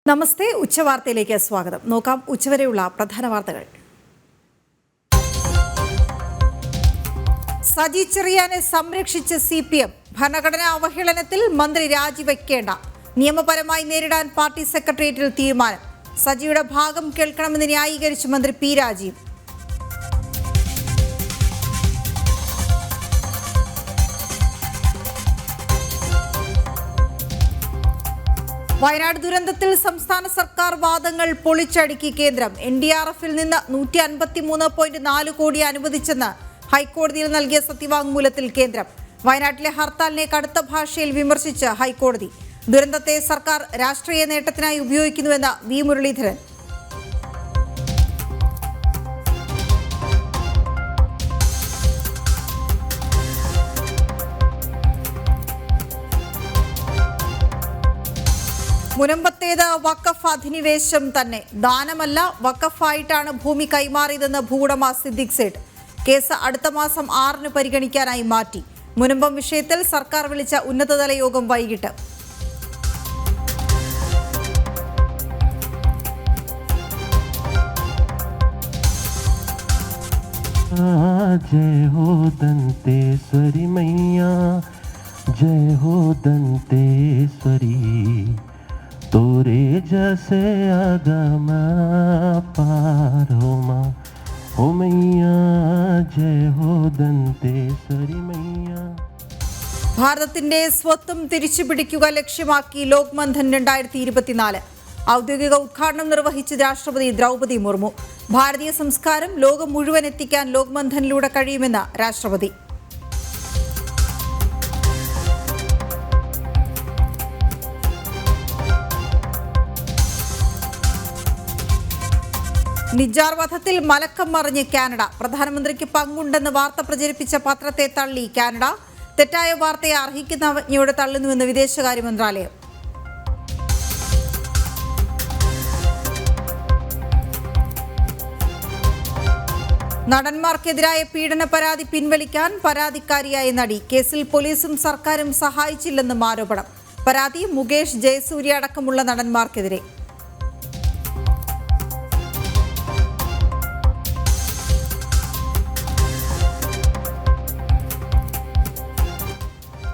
നമസ്തേ, ഉച്ചവാർത്തയിലേക്ക് സ്വാഗതം. നോക്കാം ഉച്ചവരെയുള്ള പ്രധാന വാർത്തകൾ. സജി ചെറിയാനെ സംരക്ഷിച്ച CPM. ഭരണഘടനാ അവഹേളനത്തിൽ മന്ത്രി രാജിവെക്കേണ്ട. നിയമപരമായി നേരിടാൻ പാർട്ടി സെക്രട്ടേറിയറ്റിൽ തീരുമാനം. സജിയുടെ ഭാഗം കേൾക്കണമെന്ന് ന്യായീകരിച്ച് മന്ത്രി P. രാജീവ്. വയനാട് ദുരന്തത്തിൽ സംസ്ഥാന സർക്കാർ വാദങ്ങൾ പൊളിച്ചടുക്കി കേന്ദ്രം. NDRFൽ നിന്ന് 153.4 കോടി അനുവദിച്ചെന്ന് ഹൈക്കോടതിയിൽ നൽകിയ സത്യവാങ്മൂലത്തിൽ കേന്ദ്രം. വയനാട്ടിലെ ഹർത്താലിനെ കടുത്ത ഭാഷയിൽ വിമർശിച്ച് ഹൈക്കോടതി. ദുരന്തത്തെ സർക്കാർ രാഷ്ട്രീയ നേട്ടത്തിനായി ഉപയോഗിക്കുന്നുവെന്ന് V. മുരളീധരൻ. മുനമ്പത്തേത് വഖഫ് അധിനിവേശം തന്നെ. ദാനമല്ല, വഖഫായിട്ടാണ് ഭൂമി കൈമാറിയതെന്ന് ഭൂവുടമ സിദ്ദിഖ് സേഠ്. കേസ് അടുത്ത മാസം 6 പരിഗണിക്കാനായി മാറ്റി. മുനമ്പം വിഷയത്തിൽ സർക്കാർ വിളിച്ച ഉന്നതതല യോഗം വൈകിട്ട്. जय हो दंतेश्वरी मैया, जय हो दंतेश्वरी, तोरे जैसे अगम पार हो माँ हो मैया, जय हो दंतेश्वरी मैया. ഭാരതത്തിന്റെ സ്വത്തും തിരിച്ചുപിടിക്കുക ലക്ഷ്യമാക്കി ലോക്മന്ധൻ 2024. ഔദ്യോഗിക ഉദ്ഘാടനം നിർവഹിച്ച് രാഷ്ട്രപതി ദ്രൗപദി മുർമു. ഭാരതീയ സംസ്കാരം ലോകം മുഴുവൻ എത്തിക്കാൻ ലോക്മന്ധനിലൂടെ കഴിയുമെന്ന് രാഷ്ട്രപതി. നിജാർ വധത്തിൽ മലക്കം മറിഞ്ഞ് കാനഡ. പ്രധാനമന്ത്രിക്ക് പങ്കുണ്ടെന്ന് വാർത്ത പ്രചരിപ്പിച്ച പത്രത്തെ തള്ളി കാനഡ. തെറ്റായ വാർത്തയെ അർഹിക്കുന്ന അവജ്ഞയോടെ തള്ളുന്നുവെന്ന് വിദേശകാര്യ മന്ത്രാലയം. നടന്മാർക്കെതിരായ പീഡന പരാതി പിൻവലിക്കാൻ പരാതിക്കാരിയായ നടി. കേസിൽ പോലീസും സർക്കാരും സഹായിച്ചില്ലെന്നും ആരോപണം. പരാതി മുകേഷ്, ജയസൂര്യ അടക്കമുള്ള നടന്മാർക്കെതിരെ.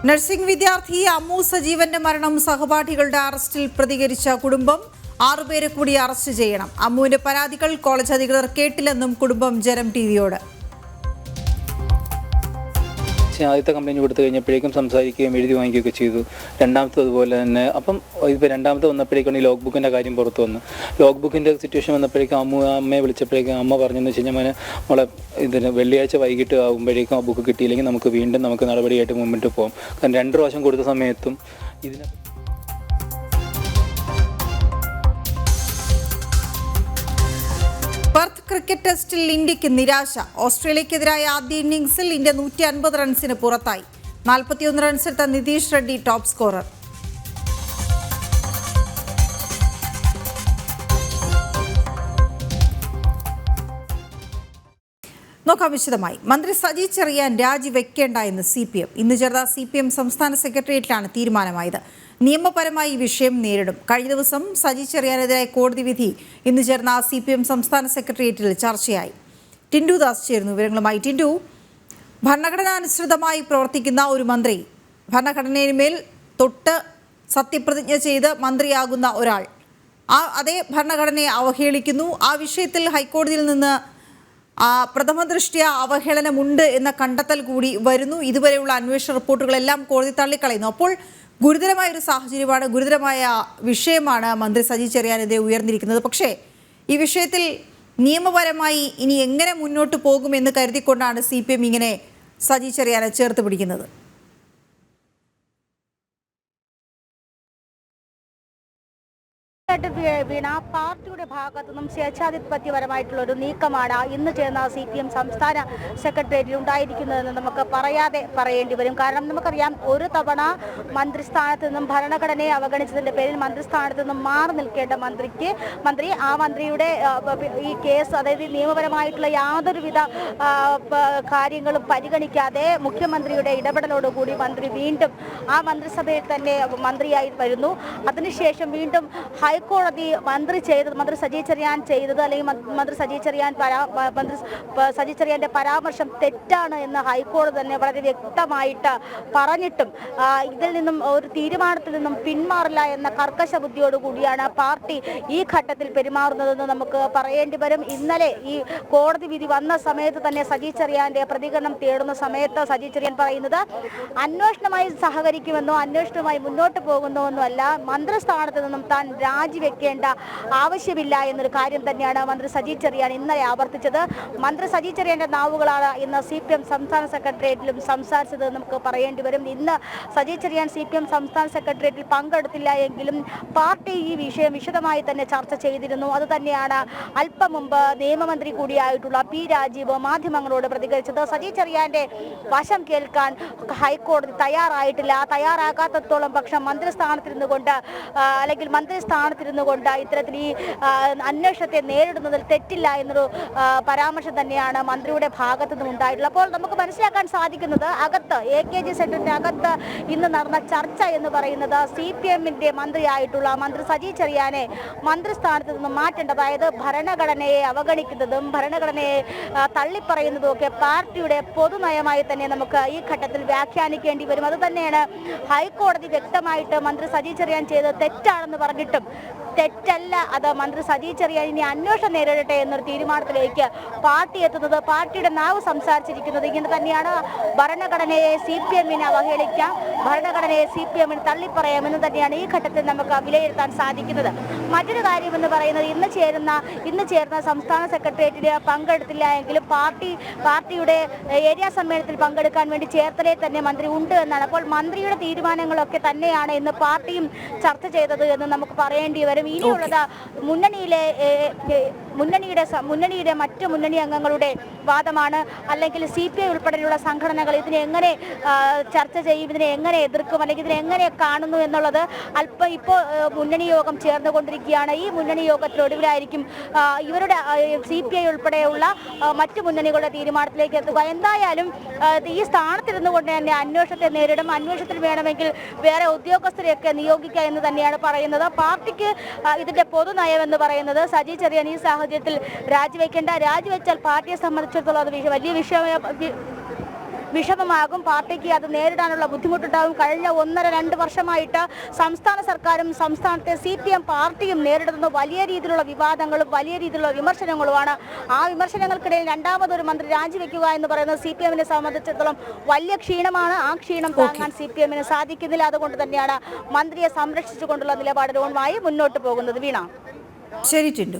നഴ്സിംഗ് വിദ്യാർത്ഥി അമ്മു സജീവന്റെ മരണം സഹപാഠികളുടെ അറസ്റ്റിൽ പ്രതികരിച്ച കുടുംബം. 6 പേരെ കൂടി അറസ്റ്റ് ചെയ്യണം. അമ്മുവിന്റെ പരാതികൾ കോളേജ് അധികൃതർ കേട്ടില്ലെന്നും കുടുംബം ജനം ടിവിയോട്. ആദ്യത്തെ കംപ്ലയിൻറ്റ് കൊടുത്തു കഴിഞ്ഞപ്പോഴേക്കും സംസാരിക്കുകയും എഴുതി വാങ്ങിക്കുകയൊക്കെ ചെയ്തു. രണ്ടാമത്തെ അതുപോലെ തന്നെ. അപ്പം ഇപ്പോൾ രണ്ടാമത്തെ വന്നപ്പോഴേക്കാണ് ഈ ലോഗ് ബുക്കിൻ്റെ കാര്യം പുറത്തു വന്നു. ലോഗ് ബുക്കിൻ്റെ സിറ്റുവേഷൻ വന്നപ്പോഴേക്കും അമ്മയെ വിളിച്ചപ്പോഴേക്കും അമ്മ പറഞ്ഞതെന്ന് വെച്ച് കഴിഞ്ഞാൽ നമ്മളെ ഇതിന് വെള്ളിയാഴ്ച വൈകിട്ട് ആകുമ്പോഴേക്കും ആ ബുക്ക് കിട്ടിയില്ലെങ്കിൽ നമുക്ക് നടപടിയായിട്ട് മുമ്പോട്ട് പോകാം. കാരണം 2 പ്രാവശ്യം കൊടുത്ത സമയത്തും ഇതിനെ പെർത്ത് ക്രിക്കറ്റ് ടെസ്റ്റിൽ ഇന്ത്യക്ക് നിരാശ. ഓസ്ട്രേലിയക്കെതിരായ ആദ്യ ഇന്നിംഗ്സിൽ ഇന്ത്യ 150 റൺസിന് പുറത്തായി. 41 റൺസെടുത്ത നിതീഷ് റെഡ്ഡി ടോപ്പ് സ്കോറർ. നോക്കാം വിശദമായി. മന്ത്രി സജി ചെറിയാൻ രാജിവെക്കേണ്ട എന്ന് CPM. ഇന്ന് ചേർന്ന CPM സംസ്ഥാന സെക്രട്ടേറിയറ്റിലാണ് തീരുമാനമായത്. നിയമപരമായി ഈ വിഷയം നേരിടും. കഴിഞ്ഞ ദിവസം സജി ചെറിയാനെതിരായ കോടതി വിധി ഇന്ന് ചേർന്ന CPM സംസ്ഥാന സെക്രട്ടേറിയറ്റിൽ ചർച്ചയായി. ടിൻഡു ദാസ് ചേരുന്നു വിവരങ്ങളുമായി. ടിൻഡു, ഭരണഘടനാനുസൃതമായി പ്രവർത്തിക്കുന്ന ഒരു മന്ത്രി, ഭരണഘടനയിന്മേൽ തൊട്ട് സത്യപ്രതിജ്ഞ ചെയ്ത് മന്ത്രിയാകുന്ന ഒരാൾ അതേ ഭരണഘടനയെ അവഹേളിക്കുന്നു. ആ വിഷയത്തിൽ ഹൈക്കോടതിയിൽ നിന്ന് പ്രഥമ ദൃഷ്ട്യാ അവഹേളനമുണ്ട് എന്ന കണ്ടെത്തൽ കൂടി വരുന്നു. ഇതുവരെയുള്ള അന്വേഷണ റിപ്പോർട്ടുകളെല്ലാം കോടതി തള്ളിക്കളയുന്നു. അപ്പോൾ ഗുരുതരമായ ഒരു സാഹചര്യമാണ്, ഗുരുതരമായ വിഷയമാണ് മന്ത്രി സജി ചെറിയാനെതിരെ ഉയർന്നിരിക്കുന്നത്. പക്ഷേ ഈ വിഷയത്തിൽ നിയമപരമായി ഇനി എങ്ങനെ മുന്നോട്ട് പോകുമെന്ന് കരുതിക്കൊണ്ടാണ് CPM ഇങ്ങനെ സജി ചെറിയാനെ ചേർത്ത് പിടിക്കുന്നത്. വീണ പാർട്ടിയുടെ ഭാഗത്തു നിന്നും സ്വേച്ഛാധിപത്യപരമായിട്ടുള്ള ഒരു നീക്കമാണ് ഇന്ന് ചേർന്ന CPM സംസ്ഥാന സെക്രട്ടേറിയറ്റിൽ ഉണ്ടായിരിക്കുന്നതെന്ന് നമുക്ക് പറയാതെ പറയേണ്ടി വരും. കാരണം നമുക്കറിയാം, ഒരു തവണ മന്ത്രിസ്ഥാനത്ത് നിന്നും ഭരണഘടനയെ അവഗണിച്ചതിൻ്റെ പേരിൽ മന്ത്രിസ്ഥാനത്ത് നിന്നും മാറി നിൽക്കേണ്ട മന്ത്രിയുടെ ഈ കേസ്, അതായത് നിയമപരമായിട്ടുള്ള യാതൊരുവിധ കാര്യങ്ങളും പരിഗണിക്കാതെ മുഖ്യമന്ത്രിയുടെ ഇടപെടലോടുകൂടി മന്ത്രി വീണ്ടും ആ മന്ത്രിസഭയിൽ തന്നെ മന്ത്രിയായി വരുന്നു. അതിനുശേഷം വീണ്ടും ഹൈക്കോടതി മന്ത്രി സജി ചെറിയാൻ ചെയ്തത് അല്ലെങ്കിൽ മന്ത്രി സജി ചെറിയാന്റെ പരാമർശം തെറ്റാണ് എന്ന് ഹൈക്കോടതി തന്നെ വളരെ വ്യക്തമായിട്ട് പറഞ്ഞിട്ടും ഇതിൽ നിന്നും ഒരു തീരുമാനത്തിൽ നിന്നും പിന്മാറില്ല എന്ന കർക്കശ ബുദ്ധിയോടുകൂടിയാണ് പാർട്ടി ഈ ഘട്ടത്തിൽ പെരുമാറുന്നതെന്ന് നമുക്ക് പറയേണ്ടി വരും. ഇന്നലെ ഈ കോടതി വിധി വന്ന സമയത്ത് തന്നെ സജി ചെറിയാന്റെ പ്രതികരണം തേടുന്ന സമയത്ത് സജി ചെറിയാൻ പറയുന്നത് അന്വേഷണമായി സഹകരിക്കുമെന്നോ അന്വേഷണവുമായി മുന്നോട്ട് പോകുന്നോ അല്ല, മന്ത്രിസ്ഥാനത്ത് നിന്നും താൻ രാജിവെക്കേണ്ട ആവശ്യമില്ല എന്നൊരു കാര്യം തന്നെയാണ് മന്ത്രി സജി ചെറിയാൻ ഇന്നലെ ആവർത്തിച്ചത്. മന്ത്രി സജി ചെറിയാന്റെ നാവുകളാണ് ഇന്ന് CPM സംസ്ഥാന സെക്രട്ടേറിയറ്റിലും സംസാരിച്ചത് നമുക്ക് പറയേണ്ടി വരും. ഇന്ന് സജി ചെറിയാൻ CPM സംസ്ഥാന സെക്രട്ടേറിയറ്റിൽ പങ്കെടുത്തില്ല എങ്കിലും പാർട്ടി ഈ വിഷയം വിശദമായി തന്നെ ചർച്ച ചെയ്തിരുന്നു. അത് തന്നെയാണ് അല്പം മുമ്പ് നിയമമന്ത്രി കൂടിയായിട്ടുള്ള P. രാജീവ് മാധ്യമങ്ങളോട് പ്രതികരിച്ചത്. സജി ചെറിയാന്റെ വശം കേൾക്കാൻ ഹൈക്കോടതി തയ്യാറാകാത്തത്തോളം പക്ഷം മന്ത്രിസ്ഥാനത്തിരുന്നു കൊണ്ട് ഇത്തരത്തിൽ ഈ അന്വേഷണത്തെ നേരിടുന്നതിൽ തെറ്റില്ല എന്നൊരു പരാമർശം തന്നെയാണ് മന്ത്രിയുടെ ഭാഗത്തു നിന്നും ഉണ്ടായിട്ടുള്ളത്. അപ്പോൾ നമുക്ക് മനസ്സിലാക്കാൻ സാധിക്കുന്നത് അകത്ത് AKG സെന്ററിന്റെ അകത്ത് ഇന്ന് നടന്ന ചർച്ച എന്ന് പറയുന്നത് CPMന്റെ മന്ത്രിയായിട്ടുള്ള മന്ത്രി സജി ചെറിയാനെ മന്ത്രിസ്ഥാനത്ത് നിന്നും മാറ്റേണ്ട, അതായത് ഭരണഘടനയെ അവഗണിക്കുന്നതും ഭരണഘടനയെ തള്ളിപ്പറയുന്നതും ഒക്കെ പാർട്ടിയുടെ പൊതുനയമായി തന്നെ നമുക്ക് ഈ ഘട്ടത്തിൽ വ്യാഖ്യാനിക്കേണ്ടി വരും. അത് തന്നെയാണ് ഹൈക്കോടതി വ്യക്തമായിട്ട് മന്ത്രി സജി ചെറിയാൻ ചെയ്തത് തെറ്റാണെന്ന് പറഞ്ഞിട്ടും തെറ്റല്ല, അത് മന്ത്രി സജി ചെറിയാൻ ഇനി അന്വേഷണം നേരിടട്ടെ എന്നൊരു തീരുമാനത്തിലേക്ക് പാർട്ടി എത്തുന്നത്. പാർട്ടിയുടെ നാവ് സംസാരിച്ചിരിക്കുന്നത് ഇങ്ങനെ തന്നെയാണ്. ഭരണഘടനയെ CPMനെ അവഹേളിക്കാം, ഭരണഘടനയെ CPMന് തള്ളിപ്പറയാമെന്ന് തന്നെയാണ് ഈ ഘട്ടത്തിൽ നമുക്ക് വിലയിരുത്താൻ സാധിക്കുന്നത്. മറ്റൊരു കാര്യം എന്ന് പറയുന്നത് ഇന്ന് ചേർന്ന സംസ്ഥാന സെക്രട്ടേറിയറ്റിൽ പങ്കെടുത്തില്ല എങ്കിലും പാർട്ടിയുടെ ഏരിയ സമ്മേളനത്തിൽ പങ്കെടുക്കാൻ വേണ്ടി ചേർത്തലയിൽ തന്നെ മന്ത്രി ഉണ്ട് എന്നാണ്. അപ്പോൾ മന്ത്രിയുടെ തീരുമാനങ്ങളൊക്കെ തന്നെയാണ് ഇന്ന് പാർട്ടിയും ചർച്ച ചെയ്തത് എന്ന് നമുക്ക് പറയേണ്ടി വരും. ഇനിയുള്ളത് മുന്നണിയുടെ മറ്റു മുന്നണി അംഗങ്ങളുടെ വാദമാണ്. അല്ലെങ്കിൽ CPI ഉൾപ്പെടെയുള്ള സംഘടനകൾ ഇതിനെ എങ്ങനെ ചർച്ച ചെയ്യും, ഇതിനെ എങ്ങനെ എതിർക്കും, അല്ലെങ്കിൽ ഇതിനെ എങ്ങനെ കാണുന്നു എന്നുള്ളത് ഇപ്പോൾ മുന്നണി യോഗം ചേർന്നുകൊണ്ടിരിക്കുകയാണ്. ഈ മുന്നണി യോഗത്തിനൊടുവിലായിരിക്കും ഇവരുടെ CPI ഉൾപ്പെടെയുള്ള മറ്റു മുന്നണികളുടെ തീരുമാനത്തിലേക്ക് എത്തുക. എന്തായാലും ഈ സ്ഥാനത്തിരുന്നു കൊണ്ട് തന്നെ അന്വേഷണത്തെ നേരിടും. അന്വേഷണത്തിൽ വേണമെങ്കിൽ വേറെ ഉദ്യോഗസ്ഥരെയൊക്കെ നിയോഗിക്കുക എന്ന് തന്നെയാണ് പറയുന്നത്. പാർട്ടിക്ക് ഇതിന്റെ പൊതുനയം എന്ന് പറയുന്നത് സജി ചെറിയാൻ ഈ സാഹചര്യത്തിൽ രാജിവെച്ചാൽ പാർട്ടിയെ സംബന്ധിച്ചിടത്തോളം അത് വലിയ വിഷമമാകും. പാർട്ടിക്ക് അത് നേരിടാനുള്ള ബുദ്ധിമുട്ടുണ്ടാകും. കഴിഞ്ഞ 1.5-2 വർഷമായിട്ട് സംസ്ഥാന സർക്കാരും സംസ്ഥാനത്തെ CPM പാർട്ടിയും നേരിടുന്ന വലിയ രീതിയിലുള്ള വിവാദങ്ങളും വലിയ രീതിയിലുള്ള വിമർശനങ്ങളുമാണ്. ആ വിമർശനങ്ങൾക്കിടയിൽ രണ്ടാമതൊരു മന്ത്രി രാജിവെക്കുക എന്ന് പറയുന്നത് CPMനെ സംബന്ധിച്ചിടത്തോളം വലിയ ക്ഷീണമാണ്. ആ ക്ഷീണം താങ്ങാൻ CPMന് സാധിക്കുന്നില്ല. അതുകൊണ്ട് തന്നെയാണ് മന്ത്രിയെ സംരക്ഷിച്ചുകൊണ്ടുള്ള നിലപാടുകളുമായി മുന്നോട്ട് പോകുന്നത്. വീണ, ശരി ടിൻഡു.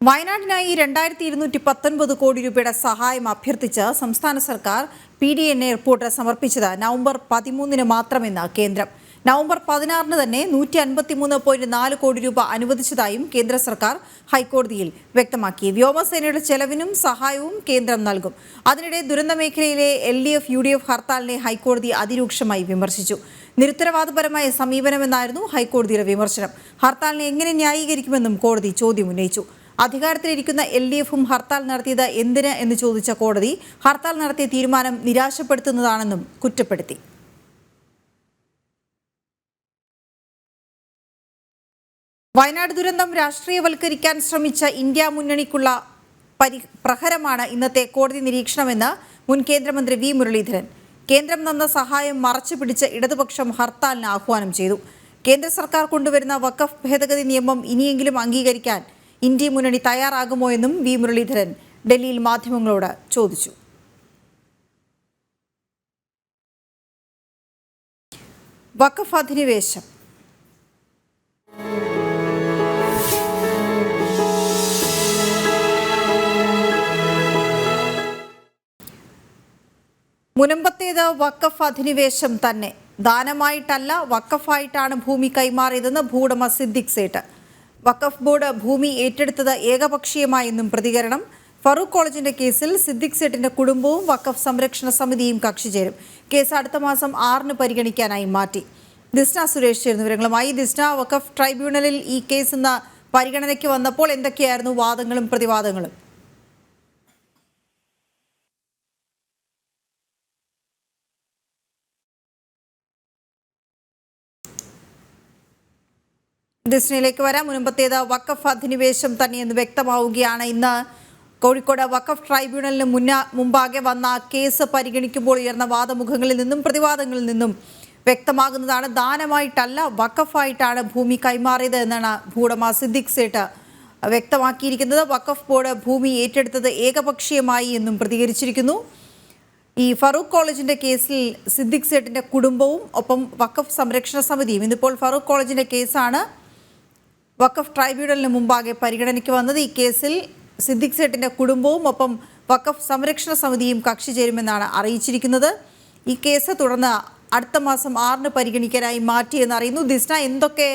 വയനാടിനായി 2219 കോടി രൂപയുടെ സഹായം അഭ്യർത്ഥിച്ച് സംസ്ഥാന സർക്കാർ PDNA റിപ്പോർട്ട് സമർപ്പിച്ചത് നവംബർ 13 മാത്രമെന്ന് കേന്ദ്രം. നവംബർ 16 തന്നെ 153.4 കോടി രൂപ അനുവദിച്ചതായും കേന്ദ്ര സർക്കാർ ഹൈക്കോടതിയിൽ വ്യക്തമാക്കി. വ്യോമസേനയുടെ ചെലവിനും സഹായവും കേന്ദ്രം നൽകും. അതിനിടെ ദുരന്ത മേഖലയിലെ LDF UDF ഹർത്താലിനെ ഹൈക്കോടതി അതിരൂക്ഷമായി വിമർശിച്ചു. നിരുത്തരവാദപരമായ സമീപനമെന്നായിരുന്നു ഹൈക്കോടതിയുടെ വിമർശനം. ഹർത്താലിനെ എങ്ങനെ ന്യായീകരിക്കുമെന്നും കോടതി ചോദ്യം ഉന്നയിച്ചു. അധികാരത്തിലിരിക്കുന്ന LDFും ഹർത്താൽ നടത്തിയത് എന്തിന് എന്ന് ചോദിച്ച കോടതി ഹർത്താൽ നടത്തിയ തീരുമാനം നിരാശപ്പെടുത്തുന്നതാണെന്നും കുറ്റപ്പെടുത്തി. വയനാട് ദുരന്തം രാഷ്ട്രീയവൽക്കരിക്കാൻ ശ്രമിച്ച ഇന്ത്യ മുന്നണിക്കുള്ള പ്രഹരമാണ് ഇന്നത്തെ കോടതി നിരീക്ഷണമെന്ന് മുൻ കേന്ദ്രമന്ത്രി V. മുരളീധരൻ. കേന്ദ്രം തന്ന സഹായം മറച്ചുപിടിച്ച് ഇടതുപക്ഷം ഹർത്താലിന് ആഹ്വാനം ചെയ്തു. കേന്ദ്ര സർക്കാർ കൊണ്ടുവരുന്ന വഖഫ് ഭേദഗതി നിയമം ഇനിയെങ്കിലും അംഗീകരിക്കാൻ ഇന്ത്യ മുന്നണി തയ്യാറാകുമോ എന്നും V. മുരളീധരൻ ഡൽഹിയിൽ മാധ്യമങ്ങളോട് ചോദിച്ചു. വഖഫ് അധിനിവേശം മുനമ്പത്തേത് വഖഫ് അധിനിവേശം തന്നെ. ദാനമായിട്ടല്ല, വഖഫായിട്ടാണ് ഭൂമി കൈമാറിയതെന്ന് ഭൂവുടമ സിദ്ദിഖ് സേട്ട്. വഖഫ് ബോർഡ് ഭൂമി ഏറ്റെടുത്തത് ഏകപക്ഷീയമായെന്നും പ്രതികരണം. ഫറൂഖ് കോളേജിന്റെ കേസിൽ സിദ്ദിഖ് സേട്ടിന്റെ കുടുംബവും വഖഫ് സംരക്ഷണ സമിതിയും കക്ഷി ചേരും. കേസ് അടുത്ത മാസം 6 പരിഗണിക്കാനായി മാറ്റി. ദിസ്ന സുരേഷ് ചേർന്ന വിവരങ്ങളുമായി. ദിസ്ന, വഖഫ് ട്രൈബ്യൂണലിൽ ഈ കേസ് ഇന്ന് പരിഗണനയ്ക്ക് വന്നപ്പോൾ എന്തൊക്കെയായിരുന്നു വാദങ്ങളും പ്രതിവാദങ്ങളും? ദിസ്നയിലേക്ക് വരാം. മുൻപത്തേത് വഖഫ് അധിനിവേശം തന്നെയെന്ന് വ്യക്തമാവുകയാണ്. ഇന്ന് കോഴിക്കോട് വഖഫ് ട്രൈബ്യൂണലിന് മുമ്പാകെ വന്ന കേസ് പരിഗണിക്കുമ്പോൾ ഉയർന്ന വാദമുഖങ്ങളിൽ നിന്നും പ്രതിവാദങ്ങളിൽ നിന്നും വ്യക്തമാകുന്നതാണ് ദാനമായിട്ടല്ല വഖഫായിട്ടാണ് ഭൂമി കൈമാറിയത് എന്നാണ് ഭൂവുടമ സിദ്ദിഖ് സേട്ട് വ്യക്തമാക്കിയിരിക്കുന്നത്. വഖഫ് ബോർഡ് ഭൂമി ഏറ്റെടുത്തത് ഏകപക്ഷീയമായി എന്നും പ്രതികരിച്ചിരിക്കുന്നു. ഈ ഫറൂഖ് കോളേജിന്റെ കേസിൽ സിദ്ദിഖ് സേട്ടിന്റെ കുടുംബവും ഒപ്പം വഖഫ് സംരക്ഷണ സമിതിയും ഇന്നിപ്പോൾ ഫറൂഖ് കോളേജിന്റെ കേസാണ് വഖഫ് ട്രൈബ്യൂണലിന് മുമ്പാകെ പരിഗണനയ്ക്ക് വന്നത്. ഈ കേസിൽ സിദ്ദിഖ് സേട്ടിന്റെ കുടുംബവും ഒപ്പം വഖഫ് സംരക്ഷണ സമിതിയും കക്ഷി ചേരുമെന്നാണ് അറിയിച്ചിരിക്കുന്നത്. ഈ കേസ് തുടർന്ന് അടുത്ത മാസം 6 പരിഗണിക്കാനായി മാറ്റിയെന്ന് അറിയുന്നു. ദിസ്ന, എന്തൊക്കെ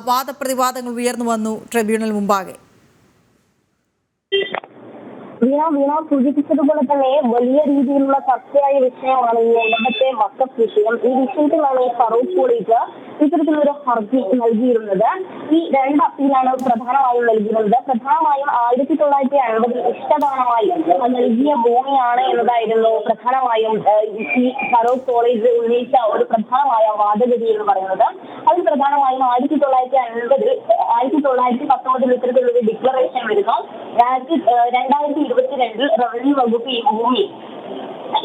വാദപ്രതിവാദങ്ങൾ ഉയർന്നു വന്നു ട്രൈബ്യൂണൽ മുമ്പാകെ? വീണ സൂചിപ്പിച്ചതുപോലെ തന്നെ വലിയ രീതിയിലുള്ള ചർച്ചയായ വിഷയമാണ് ഈ ഒന്നാമത്തെ വഖഫ് വിഷയം. ഈ വിഷയത്തിലാണ് ഫറൂഖ് കോളേജ് ഇത്തരത്തിലൊരു ഹർജി നൽകിയിരുന്നത്. ഈ 2 അപ്പീലാണ് പ്രധാനമായും നൽകിയിരുന്നത്. പ്രധാനമായും 1950 ഇഷ്ടദാനമായി നൽകിയ ഭൂമിയാണ് എന്നതായിരുന്നു പ്രധാനമായും ഈ ഫറൂഖ് കോളേജ് ഉന്നയിച്ച ഒരു പ്രധാനമായ വാദഗതി എന്ന് പറയുന്നത്. അതിൽ പ്രധാനമായും 1919 ഇത്തരത്തിലൊരു ഡിക്ലറേഷൻ വരുന്നു. 2022 റവന്യൂ വകുപ്പ് ഈ ഭൂമി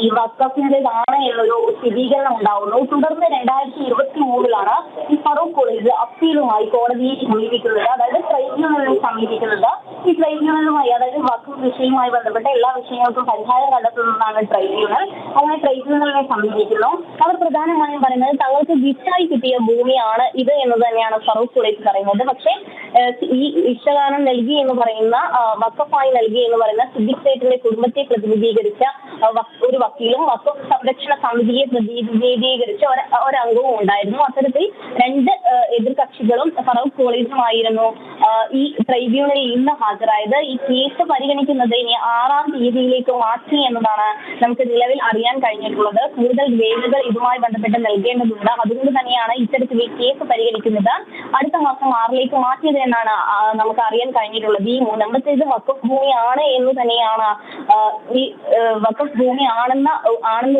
ഈ വഖഫിന്റേതാണ് എന്നൊരു സ്ഥിരീകരണം ഉണ്ടാവുന്നു. തുടർന്ന് 2023 ഈ ഫറൂഖ് കോളേജ് അപ്പീലുമായി കോടതിയെ സമീപിക്കുന്നത്, അതായത് ട്രൈബ്യൂണലിനെ സമീപിക്കുന്നത്. ഈ ട്രൈബ്യൂണലുമായി, അതായത് വഖഫ് വിഷയവുമായി ബന്ധപ്പെട്ട എല്ലാ വിഷയങ്ങൾക്കും പരിഹാരം കണ്ടെത്തുന്നതാണ് ട്രൈബ്യൂണൽ. അങ്ങനെ ട്രൈബ്യൂണലിനെ സമീപിക്കുന്നു. അവർ പ്രധാനമായും പറയുന്നത് തങ്ങൾക്ക് ഗിഫ്റ്റായി കിട്ടിയ ഭൂമിയാണ് ഇത് എന്ന് തന്നെയാണ് ഫറൂഖ് കോളേജ് പറയുന്നത്. പക്ഷേ ഈ ഇഷ്ടദാനം നൽകി എന്ന് പറയുന്ന, വഖഫായി നൽകി എന്ന് പറയുന്ന സിദ്ദിഖ് സേട്ടിന്റെ കുടുംബത്തെ പ്രതിനിധീകരിച്ച ഒരു വക്കീലും വഖഫ് സംരക്ഷണ സമിതിയെ പ്രതിനിധീകരിച്ച ഒരംഗവും ഉണ്ടായിരുന്നു. അത്തരത്തിൽ 2 എതിർകക്ഷികളും ഫറൂഖ് കോളേജുമായിരുന്നു ഈ ട്രൈബ്യൂണലിൽ ഇന്ന് ഹാജരായത്. ഈ കേസ് പരിഗണിക്കുന്നത് ഇനി 6-ാം തീയതിയിലേക്ക് മാറ്റി എന്നതാണ് നമുക്ക് നിലവിൽ അറിയാൻ കഴിഞ്ഞിട്ടുള്ളത്. കൂടുതൽ രേഖകൾ ഇതുമായി ബന്ധപ്പെട്ട് നൽകേണ്ടതുണ്ട്. അതുകൊണ്ട് തന്നെയാണ് ഇത്തരത്തിൽ ഈ കേസ് പരിഗണിക്കുന്നത് അടുത്ത മാസം 6ലേക്ക് മാറ്റിയത് എന്നാണ് നമുക്ക് അറിയാൻ കഴിഞ്ഞിട്ടുള്ളത്. ഈ 3ാമത്തേത് വഖഫ് ഭൂമിയാണ് എന്ന് തന്നെയാണ്, ഈ വഖഫ് ഭൂമി ആണെന്ന്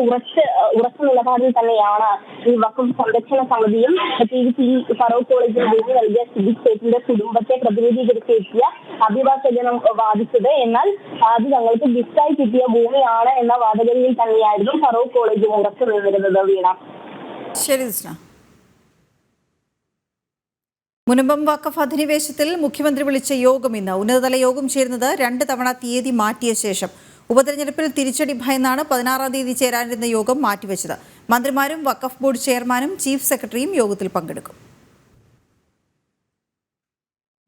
ഉറച്ച നിലപാടിൽ തന്നെയാണ് ഈ വഖഫ് സംരക്ഷണ സമിതിയും പ്രത്യേകിച്ച് ഈ ഫറൂഖ് കോളേജിൽ ഭൂമി നൽകിയ സിദ്ദിഖ് സേട്ടിന്റെ കുടുംബത്തെ പ്രതിനിധീകരിച്ചെത്തിയ അഭിഭാഷകനും വാദിച്ചത്. എന്നാൽ അത് തങ്ങൾക്ക് ഗിഫ്റ്റായി കിട്ടിയ ഭൂമിയാണ് എന്ന വാദഗതിയിൽ തന്നെയായിരുന്നു ഫറൂഖ് കോളേജ് ഉറച്ചു നിന്നിരുന്നത്. വീണ, ശരി ദിസ്ന. മുനമ്പം വഖഫ് അധിനിവേശത്തിൽ മുഖ്യമന്ത്രി വിളിച്ച യോഗം ഇന്ന് ഉന്നതതല യോഗം ചേരുന്നത് 2 തവണ തീയതി മാറ്റിയ ശേഷം. ഉപതെരഞ്ഞെടുപ്പിൽ തിരിച്ചടി ഭയന്നാണ് 16-ാം തീയതി ചേരാനിരുന്ന യോഗം മാറ്റിവെച്ചത്. മന്ത്രിമാരും വഖഫ് ബോർഡ് ചെയർമാനും ചീഫ് സെക്രട്ടറിയും യോഗത്തിൽ പങ്കെടുക്കും.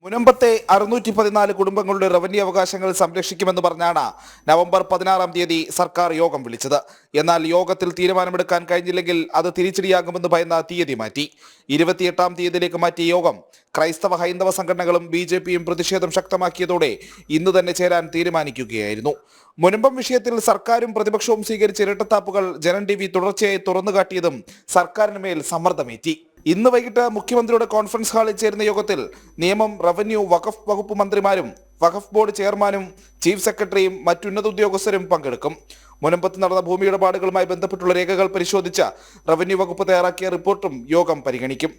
മുനമ്പത്തെ 614 കുടുംബങ്ങളുടെ റവന്യൂ അവകാശങ്ങൾ സംരക്ഷിക്കുമെന്ന് പറഞ്ഞാണ് നവംബർ 16-ാം തീയതി സർക്കാർ യോഗം വിളിച്ചത്. എന്നാൽ യോഗത്തിൽ തീരുമാനമെടുക്കാൻ കഴിഞ്ഞില്ലെങ്കിൽ അത് തിരിച്ചടിയാകുമെന്ന് ഭയന്ന തീയതി മാറ്റി. 28-ാം തീയതിയിലേക്ക് മാറ്റിയ യോഗം ക്രൈസ്തവ ഹൈന്ദവ സംഘടനകളും BJPയും പ്രതിഷേധം ശക്തമാക്കിയതോടെ ഇന്ന് തന്നെ ചേരാൻ തീരുമാനിക്കുകയായിരുന്നു. മുനമ്പം വിഷയത്തിൽ സർക്കാരും പ്രതിപക്ഷവും സ്വീകരിച്ച ഇരട്ടത്താപ്പുകൾ ജനം TV തുടർച്ചയായി തുറന്നുകാട്ടിയതും സർക്കാരിന് മേൽ സമ്മർദ്ദമേറ്റി. ഇന്ന് വൈകിട്ട് മുഖ്യമന്ത്രിയുടെ കോൺഫറൻസ് ഹാളിൽ ചേരുന്ന യോഗത്തിൽ നിയമം, റവന്യൂ, വഖഫ് വകുപ്പ് മന്ത്രിമാരും വഖഫ് ബോർഡ് ചെയർമാനും ചീഫ് സെക്രട്ടറിയും മറ്റുന്നത ഉദ്യോഗസ്ഥരും പങ്കെടുക്കും. മുനമ്പത്ത് നടന്ന ഭൂമി ഇടപാടുകളുമായി ബന്ധപ്പെട്ടുള്ള രേഖകൾ പരിശോധിച്ച റവന്യൂ വകുപ്പ് തയ്യാറാക്കിയ റിപ്പോർട്ടും യോഗം പരിഗണിക്കും.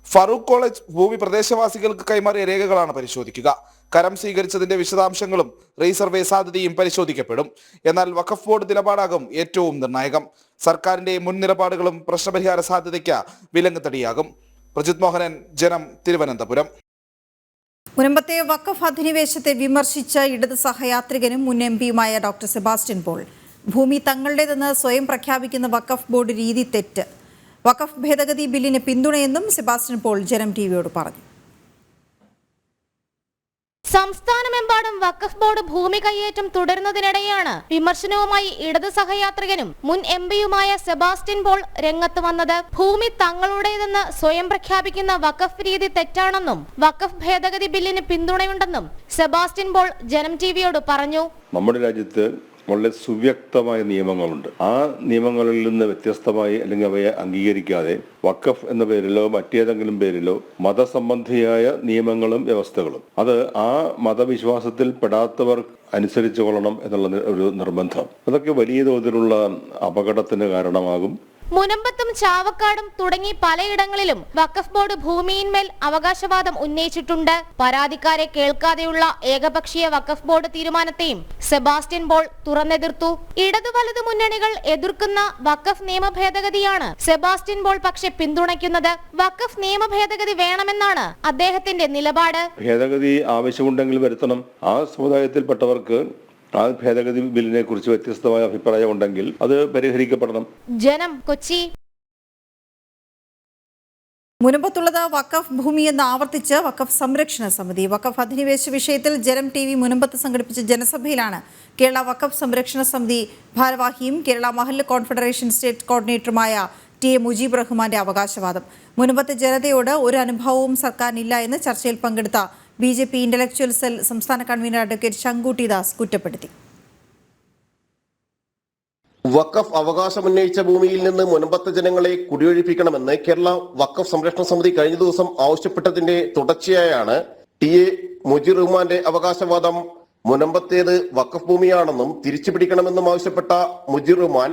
ഫറൂഖ് കോളേജ് ഭൂമി പ്രദേശവാസികൾക്ക് കൈമാറിയ രേഖകളാണ് പരിശോധിക്കുക. കരം സ്വീകരിച്ചതിന്റെ വിശദാംശങ്ങളും റീസർവേ സാധ്യതയും പരിശോധിക്കപ്പെടും. എന്നാൽ വഖഫ് ബോർഡ് നിലപാടാകും ഏറ്റവും നിർണായകം. സർക്കാരിന്റെ മുൻ നിലപാടുകളും പ്രശ്നപരിഹാര സാധ്യതയ്ക്ക് വിലങ്ങുതടിയാകും. പ്രജിത് മോഹനൻ, ജനം, തിരുവനന്തപുരം. മുനമ്പത്തെ വഖഫ് അധിനിവേശത്തെ വിമർശിച്ച ഇടത് സഹയാത്രികനും മുൻ MP-യുമായ ഡോക്ടർ സെബാസ്റ്റ്യൻ പോൾ, ഭൂമി തങ്ങളുടേതെന്ന് സ്വയം പ്രഖ്യാപിക്കുന്ന വഖഫ് ബോർഡ് രീതി തെറ്റ്. വഖഫ് ഭേദഗതി ബില്ലിന് പിന്തുണയെന്നും സെബാസ്റ്റ്യൻ പോൾ ജനം TVയോട് പറഞ്ഞു. സംസ്ഥാനമെമ്പാടും വഖഫ് ബോർഡ് ഭൂമി കയ്യേറ്റം തുടരുന്നതിനിടെയാണ് വിമർശനവുമായി ഇടത് സഹയാത്രികനും മുൻ MP-യുമായ സെബാസ്റ്റ്യൻ പോൾ രംഗത്ത് വന്നത്. ഭൂമി തങ്ങളുടേതെന്ന് സ്വയം പ്രഖ്യാപിക്കുന്ന വഖഫ് രീതി തെറ്റാണെന്നും വഖഫ് ഭേദഗതി ബില്ലിന് പിന്തുണയുണ്ടെന്നും സെബാസ്റ്റ്യൻ പോൾ ജനം TVയോട് പറഞ്ഞു. നമ്മുടെ രാജ്യത്ത് വളരെ സുവ്യക്തമായ നിയമങ്ങളുണ്ട്. ആ നിയമങ്ങളിൽ നിന്ന് വ്യത്യസ്തമായി അല്ലെങ്കിൽ അവയെ അംഗീകരിക്കാതെ വഖഫ് എന്ന പേരിലോ മറ്റേതെങ്കിലും പേരിലോ മതസംബന്ധിയായ നിയമങ്ങളും വ്യവസ്ഥകളും അത് ആ മതവിശ്വാസത്തിൽ പെടാത്തവർ അനുസരിച്ചു കൊള്ളണം എന്നുള്ള ഒരു നിർബന്ധം, അതൊക്കെ വലിയ തോതിലുള്ള അപകടത്തിന് കാരണമാകും. മുനമ്പത്തും ചാവക്കാടും തുടങ്ങി പലയിടങ്ങളിലും വഖഫ് ബോർഡ് ഭൂമിയിന്മേൽ അവകാശവാദം ഉന്നയിച്ചിട്ടുണ്ട്. പരാതിക്കാരെ കേൾക്കാതെയുള്ള ഏകപക്ഷീയ വഖഫ് ബോർഡ് തീരുമാനത്തെയും സെബാസ്റ്റ്യൻ പോൾ തുറന്നെതിർത്തു. ഇടതു വലതു മുന്നണികൾ എതിർക്കുന്ന വഖഫ് നിയമ ഭേദഗതിയാണ് സെബാസ്റ്റ്യൻ പോൾ പക്ഷെ പിന്തുണയ്ക്കുന്നത്. വഖഫ് നിയമ ഭേദഗതി വേണമെന്നാണ് അദ്ദേഹത്തിന്റെ നിലപാട്. ഭേദഗതി ആവശ്യമുണ്ടെങ്കിൽ വരുത്തണം. ആ സമുദായത്തിൽപ്പെട്ടവർക്ക് ആ ഭേദഗതി ബില്ലിനെ കുറിച്ച് വ്യത്യസ്തമായ അഭിപ്രായം ഉണ്ടെങ്കിൽ അത് പരിഹരിക്കപ്പെടണം. ജനം, കൊച്ചി. മുനമ്പത്തുള്ളത് വഖഫ് ഭൂമിയെന്ന് ആവർത്തിച്ച് വഖഫ് സംരക്ഷണ സമിതി. വഖഫ് അധിനിവേശ വിഷയത്തിൽ ജനം TV മുനമ്പത്ത് സംഘടിപ്പിച്ച ജനസഭയിലാണ് കേരള വഖഫ് സംരക്ഷണ സമിതി ഭാരവാഹിയും കേരള മഹല്ല് കോൺഫെഡറേഷൻ സ്റ്റേറ്റ് കോർഡിനേറ്ററുമായ TA മുജീബ് റഹ്മാന്റെ അവകാശവാദം. മുനമ്പത്തെ ജനതയോട് ഒരു അനുഭവവും സർക്കാരിനില്ല എന്ന് ചർച്ചയിൽ പങ്കെടുത്ത BJP ഇന്റലക്ച്വൽ സെൽ സംസ്ഥാന കൺവീനർ അഡ്വക്കേറ്റ് ശങ്കുട്ടി ദാസ് കുറ്റപ്പെടുത്തി. വഖഫ് അവകാശമുന്നയിച്ച ഭൂമിയിൽ നിന്ന് മുനമ്പത്തെ ജനങ്ങളെ കുടിയൊഴിപ്പിക്കണമെന്ന് കേരള വഖഫ് സംരക്ഷണ സമിതി കഴിഞ്ഞ ദിവസം ആവശ്യപ്പെട്ടതിന്റെ തുടർച്ചയായാണ് TA മുജീബ് റഹ്മാന്റെ അവകാശവാദം. മുനമ്പത്തേത് വഖഫ് ഭൂമിയാണെന്നും തിരിച്ചുപിടിക്കണമെന്നും ആവശ്യപ്പെട്ട മുജീബ് റഹ്മാൻ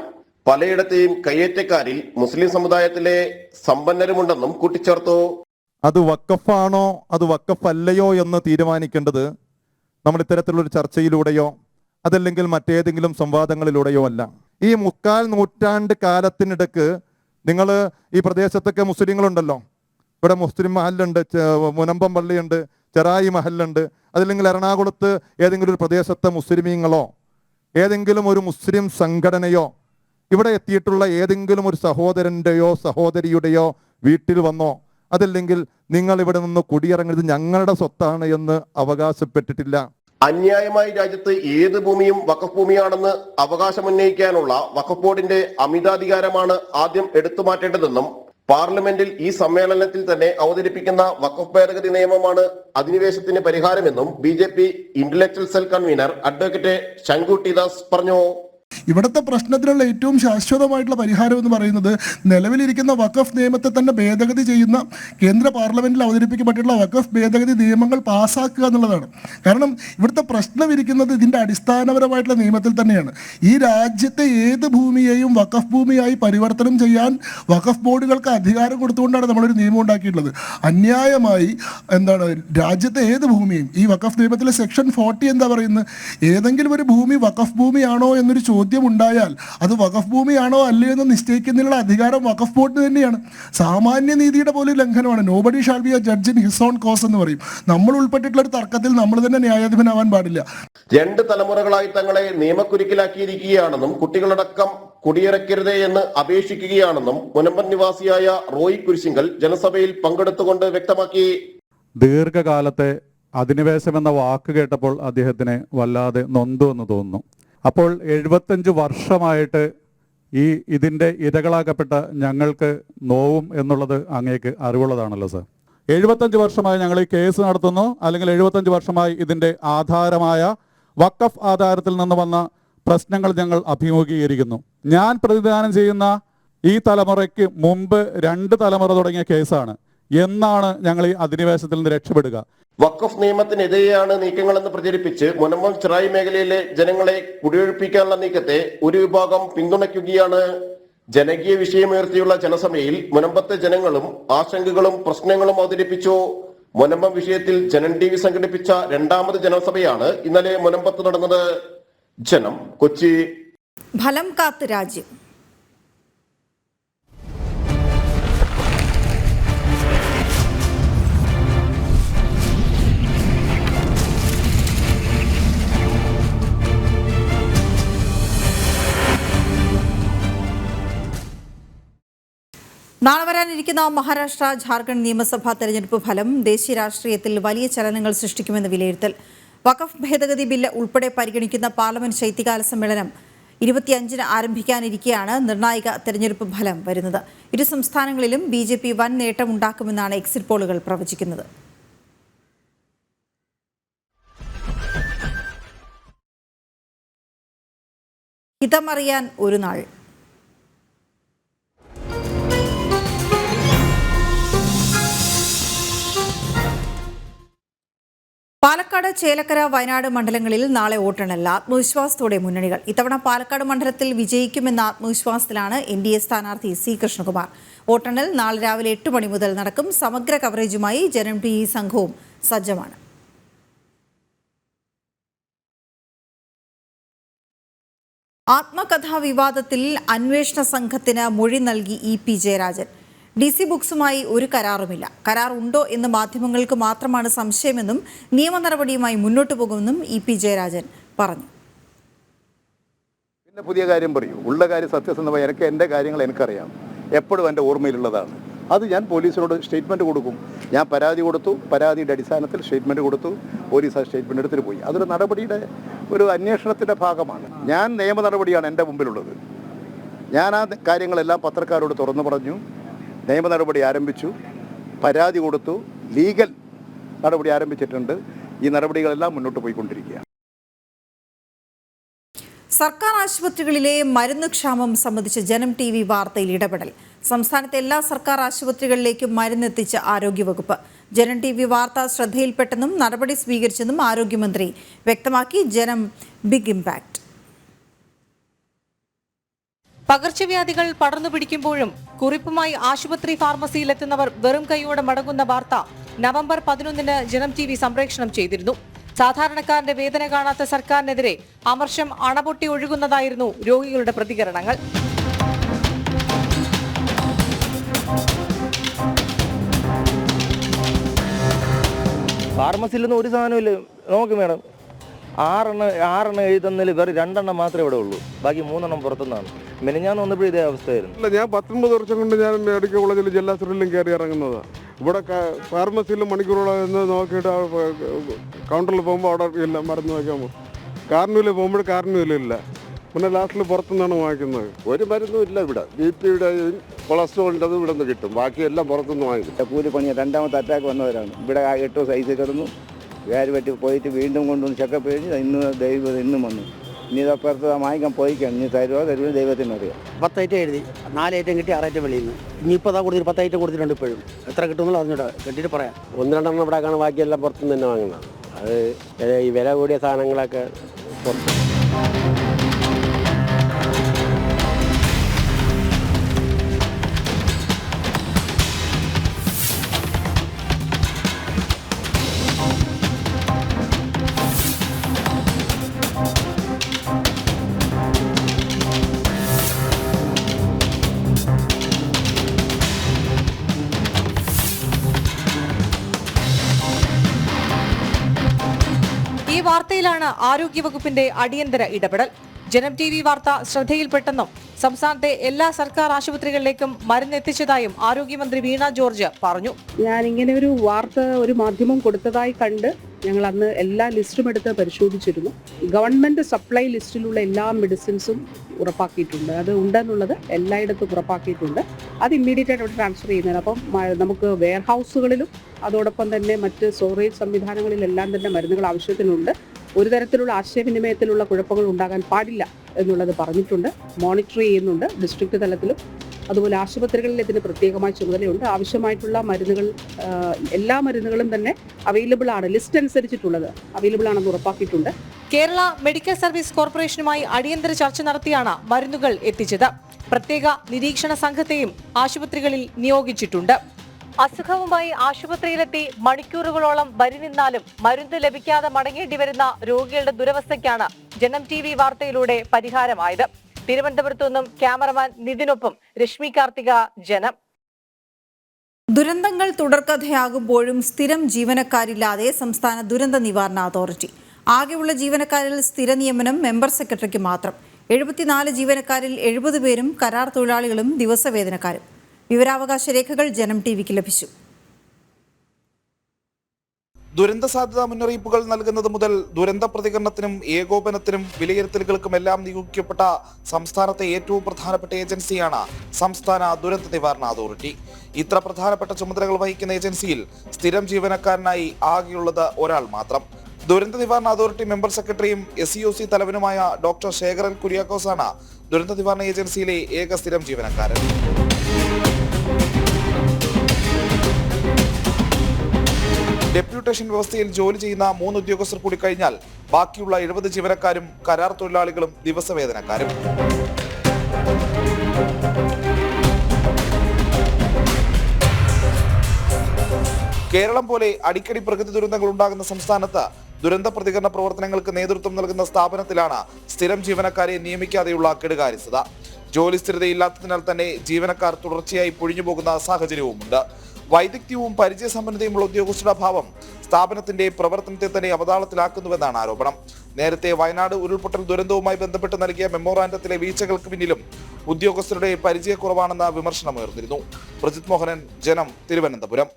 പലയിടത്തെയും കയ്യേറ്റക്കാരിൽ മുസ്ലിം സമുദായത്തിലെ സമ്പന്നരുമുണ്ടെന്നും കൂട്ടിച്ചേർത്തു. അത് വഖഫാണോ അത് വഖഫ് അല്ലയോ എന്ന് തീരുമാനിക്കേണ്ടത് നമ്മൾ ഇത്തരത്തിലുള്ളൊരു ചർച്ചയിലൂടെയോ അതല്ലെങ്കിൽ മറ്റേതെങ്കിലും സംവാദങ്ങളിലൂടെയോ അല്ല. ഈ 3/4 നൂറ്റാണ്ട് കാലത്തിനിടക്ക് നിങ്ങൾ ഈ പ്രദേശത്തൊക്കെ മുസ്ലിങ്ങളുണ്ടല്ലോ. ഇവിടെ മുസ്ലിം മഹല്ലുണ്ട്, മുനമ്പം പള്ളിയുണ്ട്, ചെറായി മഹല്ലുണ്ട്. അതല്ലെങ്കിൽ എറണാകുളത്ത് ഏതെങ്കിലും ഒരു പ്രദേശത്തെ മുസ്ലിമീങ്ങളോ ഏതെങ്കിലും ഒരു മുസ്ലിം സംഘടനയോ ഇവിടെ എത്തിയിട്ടുള്ള ഏതെങ്കിലും ഒരു സഹോദരൻ്റെയോ സഹോദരിയുടെയോ വീട്ടിൽ വന്നോ അതല്ലെങ്കിൽ നിങ്ങൾ ഇവിടെ നിന്ന് കുടിയിറങ്ങുന്നത് ഞങ്ങളുടെ സ്വത്താണ് എന്ന് അവകാശപ്പെട്ടിട്ടില്ല. അന്യായമായി രാജ്യത്ത് ഏത് ഭൂമിയും വഖഫ് ഭൂമിയാണെന്ന് അവകാശമുന്നയിക്കാനുള്ള വഖഫ് ബോർഡിന്റെ അമിതാധികാരമാണ് ആദ്യം എടുത്തുമാറ്റേണ്ടതെന്നും പാർലമെന്റിൽ ഈ സമ്മേളനത്തിൽ തന്നെ അവതരിപ്പിക്കുന്ന വഖഫ് ഭേദഗതി നിയമമാണ് അധിനിവേശത്തിന് പരിഹാരമെന്നും BJP intellectual cell convener advocate Sankutty Das പറഞ്ഞു. ഇവിടുത്തെ പ്രശ്നത്തിനുള്ള ഏറ്റവും ശാശ്വതമായിട്ടുള്ള പരിഹാരം എന്ന് പറയുന്നത് നിലവിലിരിക്കുന്ന വഖഫ് നിയമത്തെ തന്നെ ഭേദഗതി ചെയ്യുന്ന കേന്ദ്ര പാർലമെന്റിൽ അവതരിപ്പിക്കപ്പെട്ടിട്ടുള്ള വഖഫ് ഭേദഗതി നിയമങ്ങൾ പാസ്സാക്കുക എന്നുള്ളതാണ്. കാരണം ഇവിടുത്തെ പ്രശ്നം ഇരിക്കുന്നത് ഇതിൻ്റെ അടിസ്ഥാനപരമായിട്ടുള്ള നിയമത്തിൽ തന്നെയാണ്. ഈ രാജ്യത്തെ ഏത് ഭൂമിയെയും വഖഫ് ഭൂമിയായി പരിവർത്തനം ചെയ്യാൻ വഖഫ് ബോർഡുകൾക്ക് അധികാരം കൊടുത്തുകൊണ്ടാണ് നമ്മളൊരു നിയമം ഉണ്ടാക്കിയിട്ടുള്ളത്. അന്യായമായി രാജ്യത്തെ ഏത് ഭൂമിയും ഈ വഖഫ് നിയമത്തിലെ സെക്ഷൻ 40 എന്താ പറയുന്നത്, ഏതെങ്കിലും ഒരു ഭൂമി വഖഫ് ഭൂമിയാണോ എന്നൊരു ചോദ്യം ഉണ്ടായാൽ അത് വഖഫ് ഭൂമിയാണോ അല്ലയോ എന്ന് നിശ്ചയിക്കുന്നതിനുള്ള അധികാരം വഖഫ് ബോർഡിന് തന്നെയാണ്. സാമാന്യ നീതിയുടെ പോലും ലംഘനമാണ്. Nobody shall be a judge in his own cause എന്ന് പറയും. നമ്മൾ ഉൾപ്പെട്ടിട്ടുള്ള ഒരു തർക്കത്തിൽ നമ്മൾ തന്നെ ന്യായാധിപനാവാൻ പാടില്ല. 2 തലമുറകളായി തങ്ങളെ നിയമക്കുരുക്കിലാക്കിയിരിക്കുകയാണെന്നും കുട്ടികളടക്കം കുടിയിറക്കരുതേ എന്ന് അപേക്ഷിക്കുകയാണെന്നും മുനമ്പൻ നിവാസിയായ റോയ് കുരിശിങ്കൽ ജനസഭയിൽ പങ്കെടുത്തുകൊണ്ട് വ്യക്തമാക്കി. ദീർഘകാലത്തെ അധിനിവേശം എന്ന വാക്ക് കേട്ടപ്പോൾ അദ്ദേഹത്തിന് വല്ലാതെ നൊന്തു എന്ന് തോന്നുന്നു. അപ്പോൾ 75 വർഷമായിട്ട് ഇതിൻ്റെ ഇരകളാക്കപ്പെട്ട ഞങ്ങൾക്ക് നോവും എന്നുള്ളത് അങ്ങേക്ക് അറിവുള്ളതാണല്ലോ സർ. 75 വർഷമായി ഞങ്ങൾ ഈ കേസ് നടത്തുന്നു, അല്ലെങ്കിൽ 75 വർഷമായി ഇതിൻ്റെ ആധാരമായ വഖഫ് ആധാരത്തിൽ നിന്ന് വന്ന പ്രശ്നങ്ങൾ ഞങ്ങൾ അഭിമുഖീകരിക്കുന്നു. ഞാൻ പ്രതിദാനം ചെയ്യുന്ന ഈ തലമുറയ്ക്ക് മുമ്പ് 2 തലമുറ തുടങ്ങിയ കേസാണ്. എന്നാണ് ഞങ്ങൾ ഈ അധിനിവേശത്തിൽ നിന്ന് രക്ഷപ്പെടുക? വഖഫ് നിയമത്തിനെതിരെയാണ് നീക്കങ്ങളെന്ന് പ്രചരിപ്പിച്ച് മുനമ്പം ചെറായി മേഖലയിലെ ജനങ്ങളെ കുടിയൊഴിപ്പിക്കാനുള്ള നീക്കത്തെ ഒരു വിഭാഗം പിന്തുണയ്ക്കുകയാണ്. ജനകീയ വിഷയമുയർത്തിയുള്ള ജനസഭയിൽ മുനമ്പത്തെ ജനങ്ങളും ആശങ്കകളും പ്രശ്നങ്ങളും അവതരിപ്പിച്ചു. മുനമ്പം വിഷയത്തിൽ ജനം TV സംഘടിപ്പിച്ച 2ാമത് ജനസഭയാണ് ഇന്നലെ മുനമ്പത്ത് നടന്നത്. ജനം, കൊച്ചി. ഫലം കാത്ത് രാജ്യം. നാളെ വരാനിരിക്കുന്ന മഹാരാഷ്ട്ര ജാർഖണ്ഡ് നിയമസഭാ തെരഞ്ഞെടുപ്പ് ഫലം ദേശീയ രാഷ്ട്രീയത്തിൽ വലിയ ചലനങ്ങൾ സൃഷ്ടിക്കുമെന്ന് വിലയിരുത്തൽ. വഖഫ് ഭേദഗതി ബില്ല് ഉൾപ്പെടെ പരിഗണിക്കുന്ന പാർലമെന്റ് ശൈത്യകാല സമ്മേളനം 25-ന് ആരംഭിക്കാനിരിക്കെയാണ് നിർണായക തെരഞ്ഞെടുപ്പ് ഫലം വരുന്നത്. ഇരു സംസ്ഥാനങ്ങളിലും BJP വൻ നേട്ടമുണ്ടാക്കുമെന്നാണ് എക്സിറ്റ് പോളുകൾ പ്രവചിക്കുന്നത്. ഹിതമറിയാൻ ഒരു നാൾ. പാലക്കാട് പാലക്കാട്, ചേലക്കര, വയനാട് മണ്ഡലങ്ങളിൽ നാളെ വോട്ടെണ്ണൽ. ആത്മവിശ്വാസത്തോടെ മുന്നണികൾ. ഇത്തവണ പാലക്കാട് മണ്ഡലത്തിൽ വിജയിക്കുമെന്ന ആത്മവിശ്വാസത്തിലാണ് NDA സ്ഥാനാർത്ഥി C. കൃഷ്ണകുമാർ. വോട്ടെണ്ണൽ നാളെ രാവിലെ 8 മണി മുതൽ നടക്കും. സമഗ്ര കവറേജുമായി ജനം TV സംഘവും സജ്ജമാണ്. ആത്മകഥാ വിവാദത്തിൽ അന്വേഷണ സംഘത്തിന് മൊഴി നൽകി EP ജയരാജൻ. DC ബുക്സുമായി ഒരു കരാറുമില്ല. കരാർ ഉണ്ടോ എന്ന് മാധ്യമങ്ങൾക്ക് മാത്രമാണ് സംശയമെന്നും നിയമ നടപടിയുമായി മുന്നോട്ട് പോകുമെന്നും EP ജയരാജൻ പറഞ്ഞു. പിന്നെ പുതിയ കാര്യം പറയൂ. ഉള്ള കാര്യം സത്യസന്ധമായി എൻ്റെ കാര്യങ്ങൾ എനിക്കറിയാം. എപ്പോഴും എൻ്റെ ഓർമ്മയിലുള്ളതാണ്. അത് ഞാൻ പോലീസിനോട് സ്റ്റേറ്റ്മെൻറ്റ് കൊടുക്കും. ഞാൻ പരാതി കൊടുത്തു. പരാതിയുടെ അടിസ്ഥാനത്തിൽ സ്റ്റേറ്റ്മെൻറ്റ് കൊടുത്തു. പോലീസ് ആ സ്റ്റേറ്റ്മെൻറ്റ് എടുത്തിട്ട് പോയി. അതൊരു നടപടിയുടെ ഒരു അന്വേഷണത്തിൻ്റെ ഭാഗമാണ്. ഞാൻ നിയമ നടപടിയാണ് എൻ്റെ മുമ്പിലുള്ളത്. ഞാൻ ആ കാര്യങ്ങളെല്ലാം പത്രക്കാരോട് തുറന്നു പറഞ്ഞു. നിയമ നടപടി ആരംഭിച്ചു. പരാതി കൊടുത്തു. ലീഗൽ നടപടി ആരംഭിച്ചിട്ടുണ്ട്. ഈ നടപടികളെല്ലാം മുന്നോട്ട് പോയിക്കൊണ്ടിരിക്കുകയാണ്. സർക്കാർ ആശുപത്രികളിലെ മരുന്ന് ക്ഷാമം സംബന്ധിച്ച് ജനം TV വാർത്തയിൽ ഇടപെടൽ. സംസ്ഥാനത്തെ എല്ലാ സർക്കാർ ആശുപത്രികളിലേക്കും മരുന്നെത്തിച്ച ആരോഗ്യവകുപ്പ്. ജനം TV വാർത്ത ശ്രദ്ധയിൽപ്പെട്ടെന്നും നടപടി സ്വീകരിച്ചെന്നും ആരോഗ്യമന്ത്രി വ്യക്തമാക്കി. ജനം ബിഗ് ഇമ്പാക്ട്. പകർച്ചവ്യാധികൾ പടർന്നു പിടിക്കുമ്പോഴും കുറിപ്പുമായി ആശുപത്രി ഫാർമസിയിലെത്തുന്നവർ വെറും കൈയോടെ മടങ്ങുന്ന വാർത്ത നവംബർ 11-ന് ജനം TV സംപ്രേഷണം ചെയ്തിരുന്നു. സാധാരണക്കാരന്റെ വേദന കാണാത്ത സർക്കാരിനെതിരെ അമർഷം അണപൊട്ടി ഒഴുകുന്നതായിരുന്നു രോഗികളുടെ പ്രതികരണങ്ങൾ. ഫാർമസിയിലൊന്നും ഒരു സാധനമില്ല. നോക്ക് മേഡം, 6 എഴുതുന്നതിൽ വേറെ 2 മാത്രമേ ഇവിടെ ഉള്ളൂ. ബാക്കി 3 പുറത്തുനിന്നാണ്. ഞാൻ വന്നപ്പോൾ ഇതേ അവസ്ഥയായിരുന്നു. അല്ല, ഞാൻ 19 വർഷം കൊണ്ട് ഞാൻ മെഡിക്കൽ കോളേജിൽ ജില്ലാസ്പത്രിയിലും കയറി ഇറങ്ങുന്നതാണ്. ഇവിടെ ഫാർമസിയിലും മണിക്കൂറോളം എന്ന് നോക്കിയിട്ട് കൗണ്ടറിൽ പോകുമ്പോൾ അവിടെ ഇല്ല മരുന്ന് വയ്ക്കാൻ പോകും. കാർണൂല് പോകുമ്പോൾ കാർണൂലില്ല. പിന്നെ ലാസ്റ്റിൽ പുറത്തുനിന്നാണ് വാങ്ങിക്കുന്നത്. ഒരു മരുന്നും ഇല്ല ഇവിടെ. BP-യുടെ കൊളസ്ട്രോളിൻ്റെതും ഇവിടെ നിന്ന് കിട്ടും. ബാക്കിയെല്ലാം പുറത്തുനിന്ന് വാങ്ങിക്കും. കൂലിപ്പണിയാണ്. 2ാമത്തെ അറ്റാക്ക് വന്നവരാണ്. ഇവിടെ 8 ദിവസം ഐസിൽ കിടന്നു. വേര് പറ്റി പോയിട്ട് വീണ്ടും കൊണ്ടുവന്ന് ചെക്കപ്പ് കഴിഞ്ഞ് ഇന്നും വന്നു. ഇനി ഇതപ്പുറത്ത് വാങ്ങിക്കാൻ പോയിക്കാണ്. ഇനി തരുമോ ദൈവത്തിനറിയാം. 10 ഐറ്റം എഴുതി. 4 ഐറ്റം കിട്ടി, 6 ഐറ്റം വെളിയിൽ നിന്ന്. ഇനിയിപ്പോൾ അതാ കൊടുത്തിട്ട് 10 ഐറ്റം കൊടുത്തിട്ടുണ്ട്. ഇപ്പോഴും എത്ര കിട്ടുമെന്നുള്ള അറിഞ്ഞൂടാ. കിട്ടിയിട്ട് പറയാം. 1-2 ഇവിടെ കാണാൻ ബാക്കിയെല്ലാം പുറത്തുനിന്ന് തന്നെ വാങ്ങുന്നത്. അത് ഈ വില കൂടിയ സാധനങ്ങളൊക്കെ പുറത്ത്. ഈ വാർത്തയിലാണ് ആരോഗ്യവകുപ്പിന്റെ അടിയന്തര ഇടപെടൽ. ജനം TV വാർത്ത ശ്രദ്ധയിൽപ്പെട്ടെന്നും സംസ്ഥാനത്തെ എല്ലാ സർക്കാർ ആശുപത്രികളിലേക്കും മരുന്നെത്തിച്ചതായും ആരോഗ്യമന്ത്രി വീണ ജോർജ് പറഞ്ഞു. ഞാൻ ഇങ്ങനെ ഒരു വാർത്ത ഒരു മാധ്യമം കൊടുത്തതായി കണ്ട് ഞങ്ങൾ അന്ന് എല്ലാ ലിസ്റ്റും എടുത്ത് പരിശോധിച്ചിരുന്നു. ഗവൺമെന്റ് സപ്ലൈ ലിസ്റ്റിലുള്ള എല്ലാ മെഡിസിൻസും ഉറപ്പാക്കിയിട്ടുണ്ട്. അത് ഉണ്ടെന്നുള്ളത് എല്ലായിടത്തും ഉറപ്പാക്കിയിട്ടുണ്ട്. അത് ഇമ്മീഡിയറ്റ് ആയിട്ട് അവിടെ ട്രാൻസ്ഫർ ചെയ്യുന്നതാണ്. അപ്പം നമുക്ക് വെയർ ഹൗസുകളിലും അതോടൊപ്പം തന്നെ മറ്റ് സ്റ്റോറേജ് സംവിധാനങ്ങളിലെല്ലാം തന്നെ മരുന്നുകൾ ആവശ്യത്തിനുണ്ട്. ഒരു തരത്തിലുള്ള ആശയവിനിമയത്തിലുള്ള കുഴപ്പങ്ങൾ ഉണ്ടാകാൻ പാടില്ല എന്നുള്ളത് പറഞ്ഞിട്ടുണ്ട്. മോണിറ്റർ ചെയ്യുന്നുണ്ട് ഡിസ്ട്രിക്ട് തലത്തിലും. അതുപോലെ ആശുപത്രികളിൽ ഇതിന് പ്രത്യേകമായ ചുമതലയുണ്ട്. ആവശ്യമായിട്ടുള്ള മരുന്നുകൾ എല്ലാ മരുന്നുകളും തന്നെ അവൈലബിൾ ആണ്. ലിസ്റ്റ് അനുസരിച്ചിട്ടുള്ളത് അവൈലബിൾ ആണെന്ന് ഉറപ്പാക്കിയിട്ടുണ്ട്. കേരള മെഡിക്കൽ സർവീസ് കോർപ്പറേഷനുമായി അടിയന്തര ചർച്ച നടത്തിയാണ് മരുന്നുകൾ എത്തിച്ചത്. പ്രത്യേക നിരീക്ഷണ സംഘത്തെയും ആശുപത്രികളിൽ നിയോഗിച്ചിട്ടുണ്ട്. അസുഖവുമായി ആശുപത്രിയിലെത്തി മണിക്കൂറുകളോളം വരി നിന്നാലും മരുന്ന് ലഭിക്കാതെ മടങ്ങേണ്ടി വരുന്ന രോഗികളുടെ ദുരവസ്ഥയ്ക്കാണ് ജനം TV വാർത്തയിലൂടെ പരിഹാരമായത്. തിരുവനന്തപുരത്തു നിന്നും ക്യാമറമാൻ നിതിനൊപ്പം രശ്മി കാർത്തിക, ജനം. ദുരന്തങ്ങൾ തുടർക്കഥയാകുമ്പോഴും സ്ഥിരം ജീവനക്കാരില്ലാതെ സംസ്ഥാന ദുരന്ത നിവാരണ അതോറിറ്റി. ആകെയുള്ള ജീവനക്കാരിൽ സ്ഥിര നിയമനം മെമ്പർ സെക്രട്ടറിക്ക് മാത്രം. 74 ജീവനക്കാരിൽ 70 പേരും കരാർ തൊഴിലാളികളും ദിവസവേതനക്കാരും. വിവരാവകാശ രേഖകൾ ജനം TVക്ക് ലഭിച്ചു. ദുരന്ത സാധ്യതാ മുന്നറിയിപ്പുകൾ നൽകുന്നത് മുതൽ ദുരന്ത പ്രതികരണത്തിനും ഏകോപനത്തിനും വിലയിരുത്തലുകൾക്കുമെല്ലാം നിയോഗിക്കപ്പെട്ട സംസ്ഥാനത്തെ ഏറ്റവും പ്രധാനപ്പെട്ട ഏജൻസിയാണ് സംസ്ഥാന ദുരന്ത നിവാരണ അതോറിറ്റി. ഇത്ര പ്രധാനപ്പെട്ട ചുമതലകൾ വഹിക്കുന്ന ഏജൻസിയിൽ സ്ഥിരം ജീവനക്കാരനായി ആകെയുള്ളത് ഒരാൾ മാത്രം. ദുരന്ത നിവാരണ അതോറിറ്റി മെമ്പർ സെക്രട്ടറിയും SEOC തലവനുമായ ഡോക്ടർ ശേഖരൻ കുര്യാക്കോസാണ് ദുരന്ത നിവാരണ ഏജൻസിയിലെ ഏക സ്ഥിരം ജീവനക്കാരൻ. ഡെപ്യൂട്ടേഷൻ വ്യവസ്ഥയിൽ ജോലി ചെയ്യുന്ന 3 ഉദ്യോഗസ്ഥർ കൂടി കഴിഞ്ഞാൽ ബാക്കിയുള്ള 70 ജീവനക്കാരും കരാർ തൊഴിലാളികളും ദിവസവേതനക്കാരും. കേരളം പോലെ അടിക്കടി പ്രകൃതി ദുരന്തങ്ങൾ ഉണ്ടാകുന്ന സംസ്ഥാനത്ത് ദുരന്ത പ്രതികരണ പ്രവർത്തനങ്ങൾക്ക് നേതൃത്വം നൽകുന്ന സ്ഥാപനത്തിലാണ് സ്ഥിരം ജീവനക്കാരെ നിയമിക്കാതെയുള്ള കെടുകാര്യസ്ഥത. ജോലി സ്ഥിരതയില്ലാത്തതിനാൽ തന്നെ ജീവനക്കാർ തുടർച്ചയായി പൊഴിഞ്ഞുപോകുന്ന സാഹചര്യവുമുണ്ട്. വൈദഗ്ധ്യവും പരിചയസമ്പന്നതയുമുള്ള ഉദ്യോഗസ്ഥരുടെ അഭാവം സ്ഥാപനത്തിന്റെ പ്രവർത്തനത്തെ തന്നെ അവതാളത്തിലാക്കുന്നുവെന്നാണ് ആരോപണം. നേരത്തെ വയനാട് ഉരുൾപൊട്ടൽ ദുരന്തവുമായി ബന്ധപ്പെട്ട് നൽകിയ മെമ്മോറാണ്ടത്തിലെ വീഴ്ചകൾക്ക് പിന്നിലും ഉദ്യോഗസ്ഥരുടെ പരിചയക്കുറവാണെന്ന വിമർശനമുയർന്നിരുന്നു. പ്രജിത് മോഹനൻ, ജനം, തിരുവനന്തപുരം.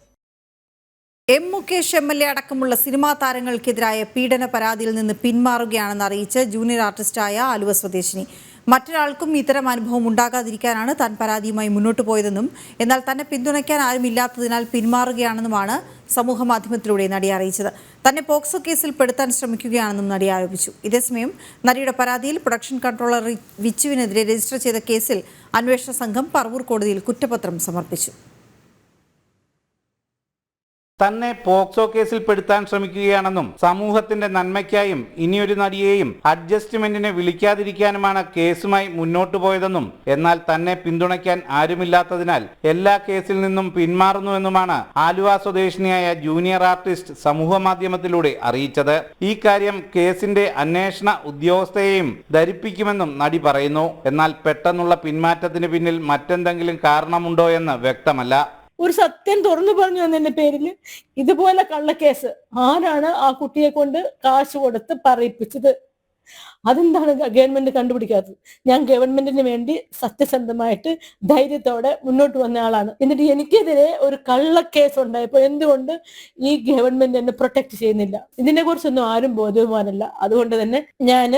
എം മുകേഷ് MLA അടക്കമുള്ള സിനിമാ താരങ്ങൾക്കെതിരായ പീഡന പരാതിയിൽ നിന്ന് പിന്മാറുകയാണെന്ന് അറിയിച്ച് ജൂനിയർ ആർട്ടിസ്റ്റായ ആലുവ സ്വദേശിനി. മറ്റൊരാൾക്കും ഇത്തരം അനുഭവം ഉണ്ടാകാതിരിക്കാനാണ് താൻ പരാതിയുമായി മുന്നോട്ട് പോയതെന്നും എന്നാൽ തന്നെ പിന്തുണയ്ക്കാൻ ആരുമില്ലാത്തതിനാൽ പിന്മാറുകയാണെന്നുമാണ് സമൂഹ മാധ്യമത്തിലൂടെ നടി അറിയിച്ചത്. തന്നെ പോക്സോ കേസിൽ പെടുത്താൻ ശ്രമിക്കുകയാണെന്നും നടി ആരോപിച്ചു. ഇതേസമയം നടിയുടെ പരാതിയിൽ പ്രൊഡക്ഷൻ കൺട്രോളർ വിച്ചുവിനെതിരെ രജിസ്റ്റർ ചെയ്ത കേസിൽ അന്വേഷണ സംഘം പറവൂർ കോടതിയിൽ കുറ്റപത്രം സമർപ്പിച്ചു. തന്നെ പോക്സോ കേസിൽ പെടുത്താൻ ശ്രമിക്കുകയാണെന്നും സമൂഹത്തിന്റെ നന്മയ്ക്കായും ഇനിയൊരു നടിയെയും അഡ്ജസ്റ്റ്മെന്റിനെ വിളിക്കാതിരിക്കാനുമാണ് കേസുമായി മുന്നോട്ടു പോയതെന്നും എന്നാൽ തന്നെ പിന്തുണയ്ക്കാൻ ആരുമില്ലാത്തതിനാൽ എല്ലാ കേസിൽ നിന്നും പിന്മാറുന്നുവെന്നുമാണ് ആലുവ സ്വദേശിനിയായ ജൂനിയർ ആർട്ടിസ്റ്റ് സമൂഹ മാധ്യമത്തിലൂടെ അറിയിച്ചത്. ഈ കാര്യം കേസിന്റെ അന്വേഷണ ഉദ്യോഗസ്ഥയെയും ധരിപ്പിക്കുമെന്നും നടി പറയുന്നു. എന്നാൽ പെട്ടെന്നുള്ള പിന്മാറ്റത്തിന് പിന്നിൽ മറ്റെന്തെങ്കിലും കാരണമുണ്ടോ എന്ന് വ്യക്തമല്ല. ഒരു സത്യം തുറന്നു പറഞ്ഞു എന്നതിന്റെ പേരിൽ ഇതുപോലെ കള്ളക്കേസ് ആരാണ് ആ കുട്ടിയെ കൊണ്ട് കാശ് കൊടുത്ത് പറയിപ്പിച്ചത്? അതെന്താണ് ഗവൺമെന്റ് കണ്ടുപിടിക്കാത്തത്? ഞാൻ ഗവൺമെന്റിന് വേണ്ടി സത്യസന്ധമായിട്ട് ധൈര്യത്തോടെ മുന്നോട്ട് വന്ന ആളാണ്. എന്നിട്ട് എനിക്കെതിരെ ഒരു കള്ളക്കേസ് ഉണ്ടായപ്പോ എന്തുകൊണ്ട് ഈ ഗവൺമെന്റ് എന്നെ പ്രൊട്ടക്ട് ചെയ്യുന്നില്ല? ഇതിനെ കുറിച്ചൊന്നും ആരും ബോധവാനല്ല. അതുകൊണ്ട് തന്നെ ഞാൻ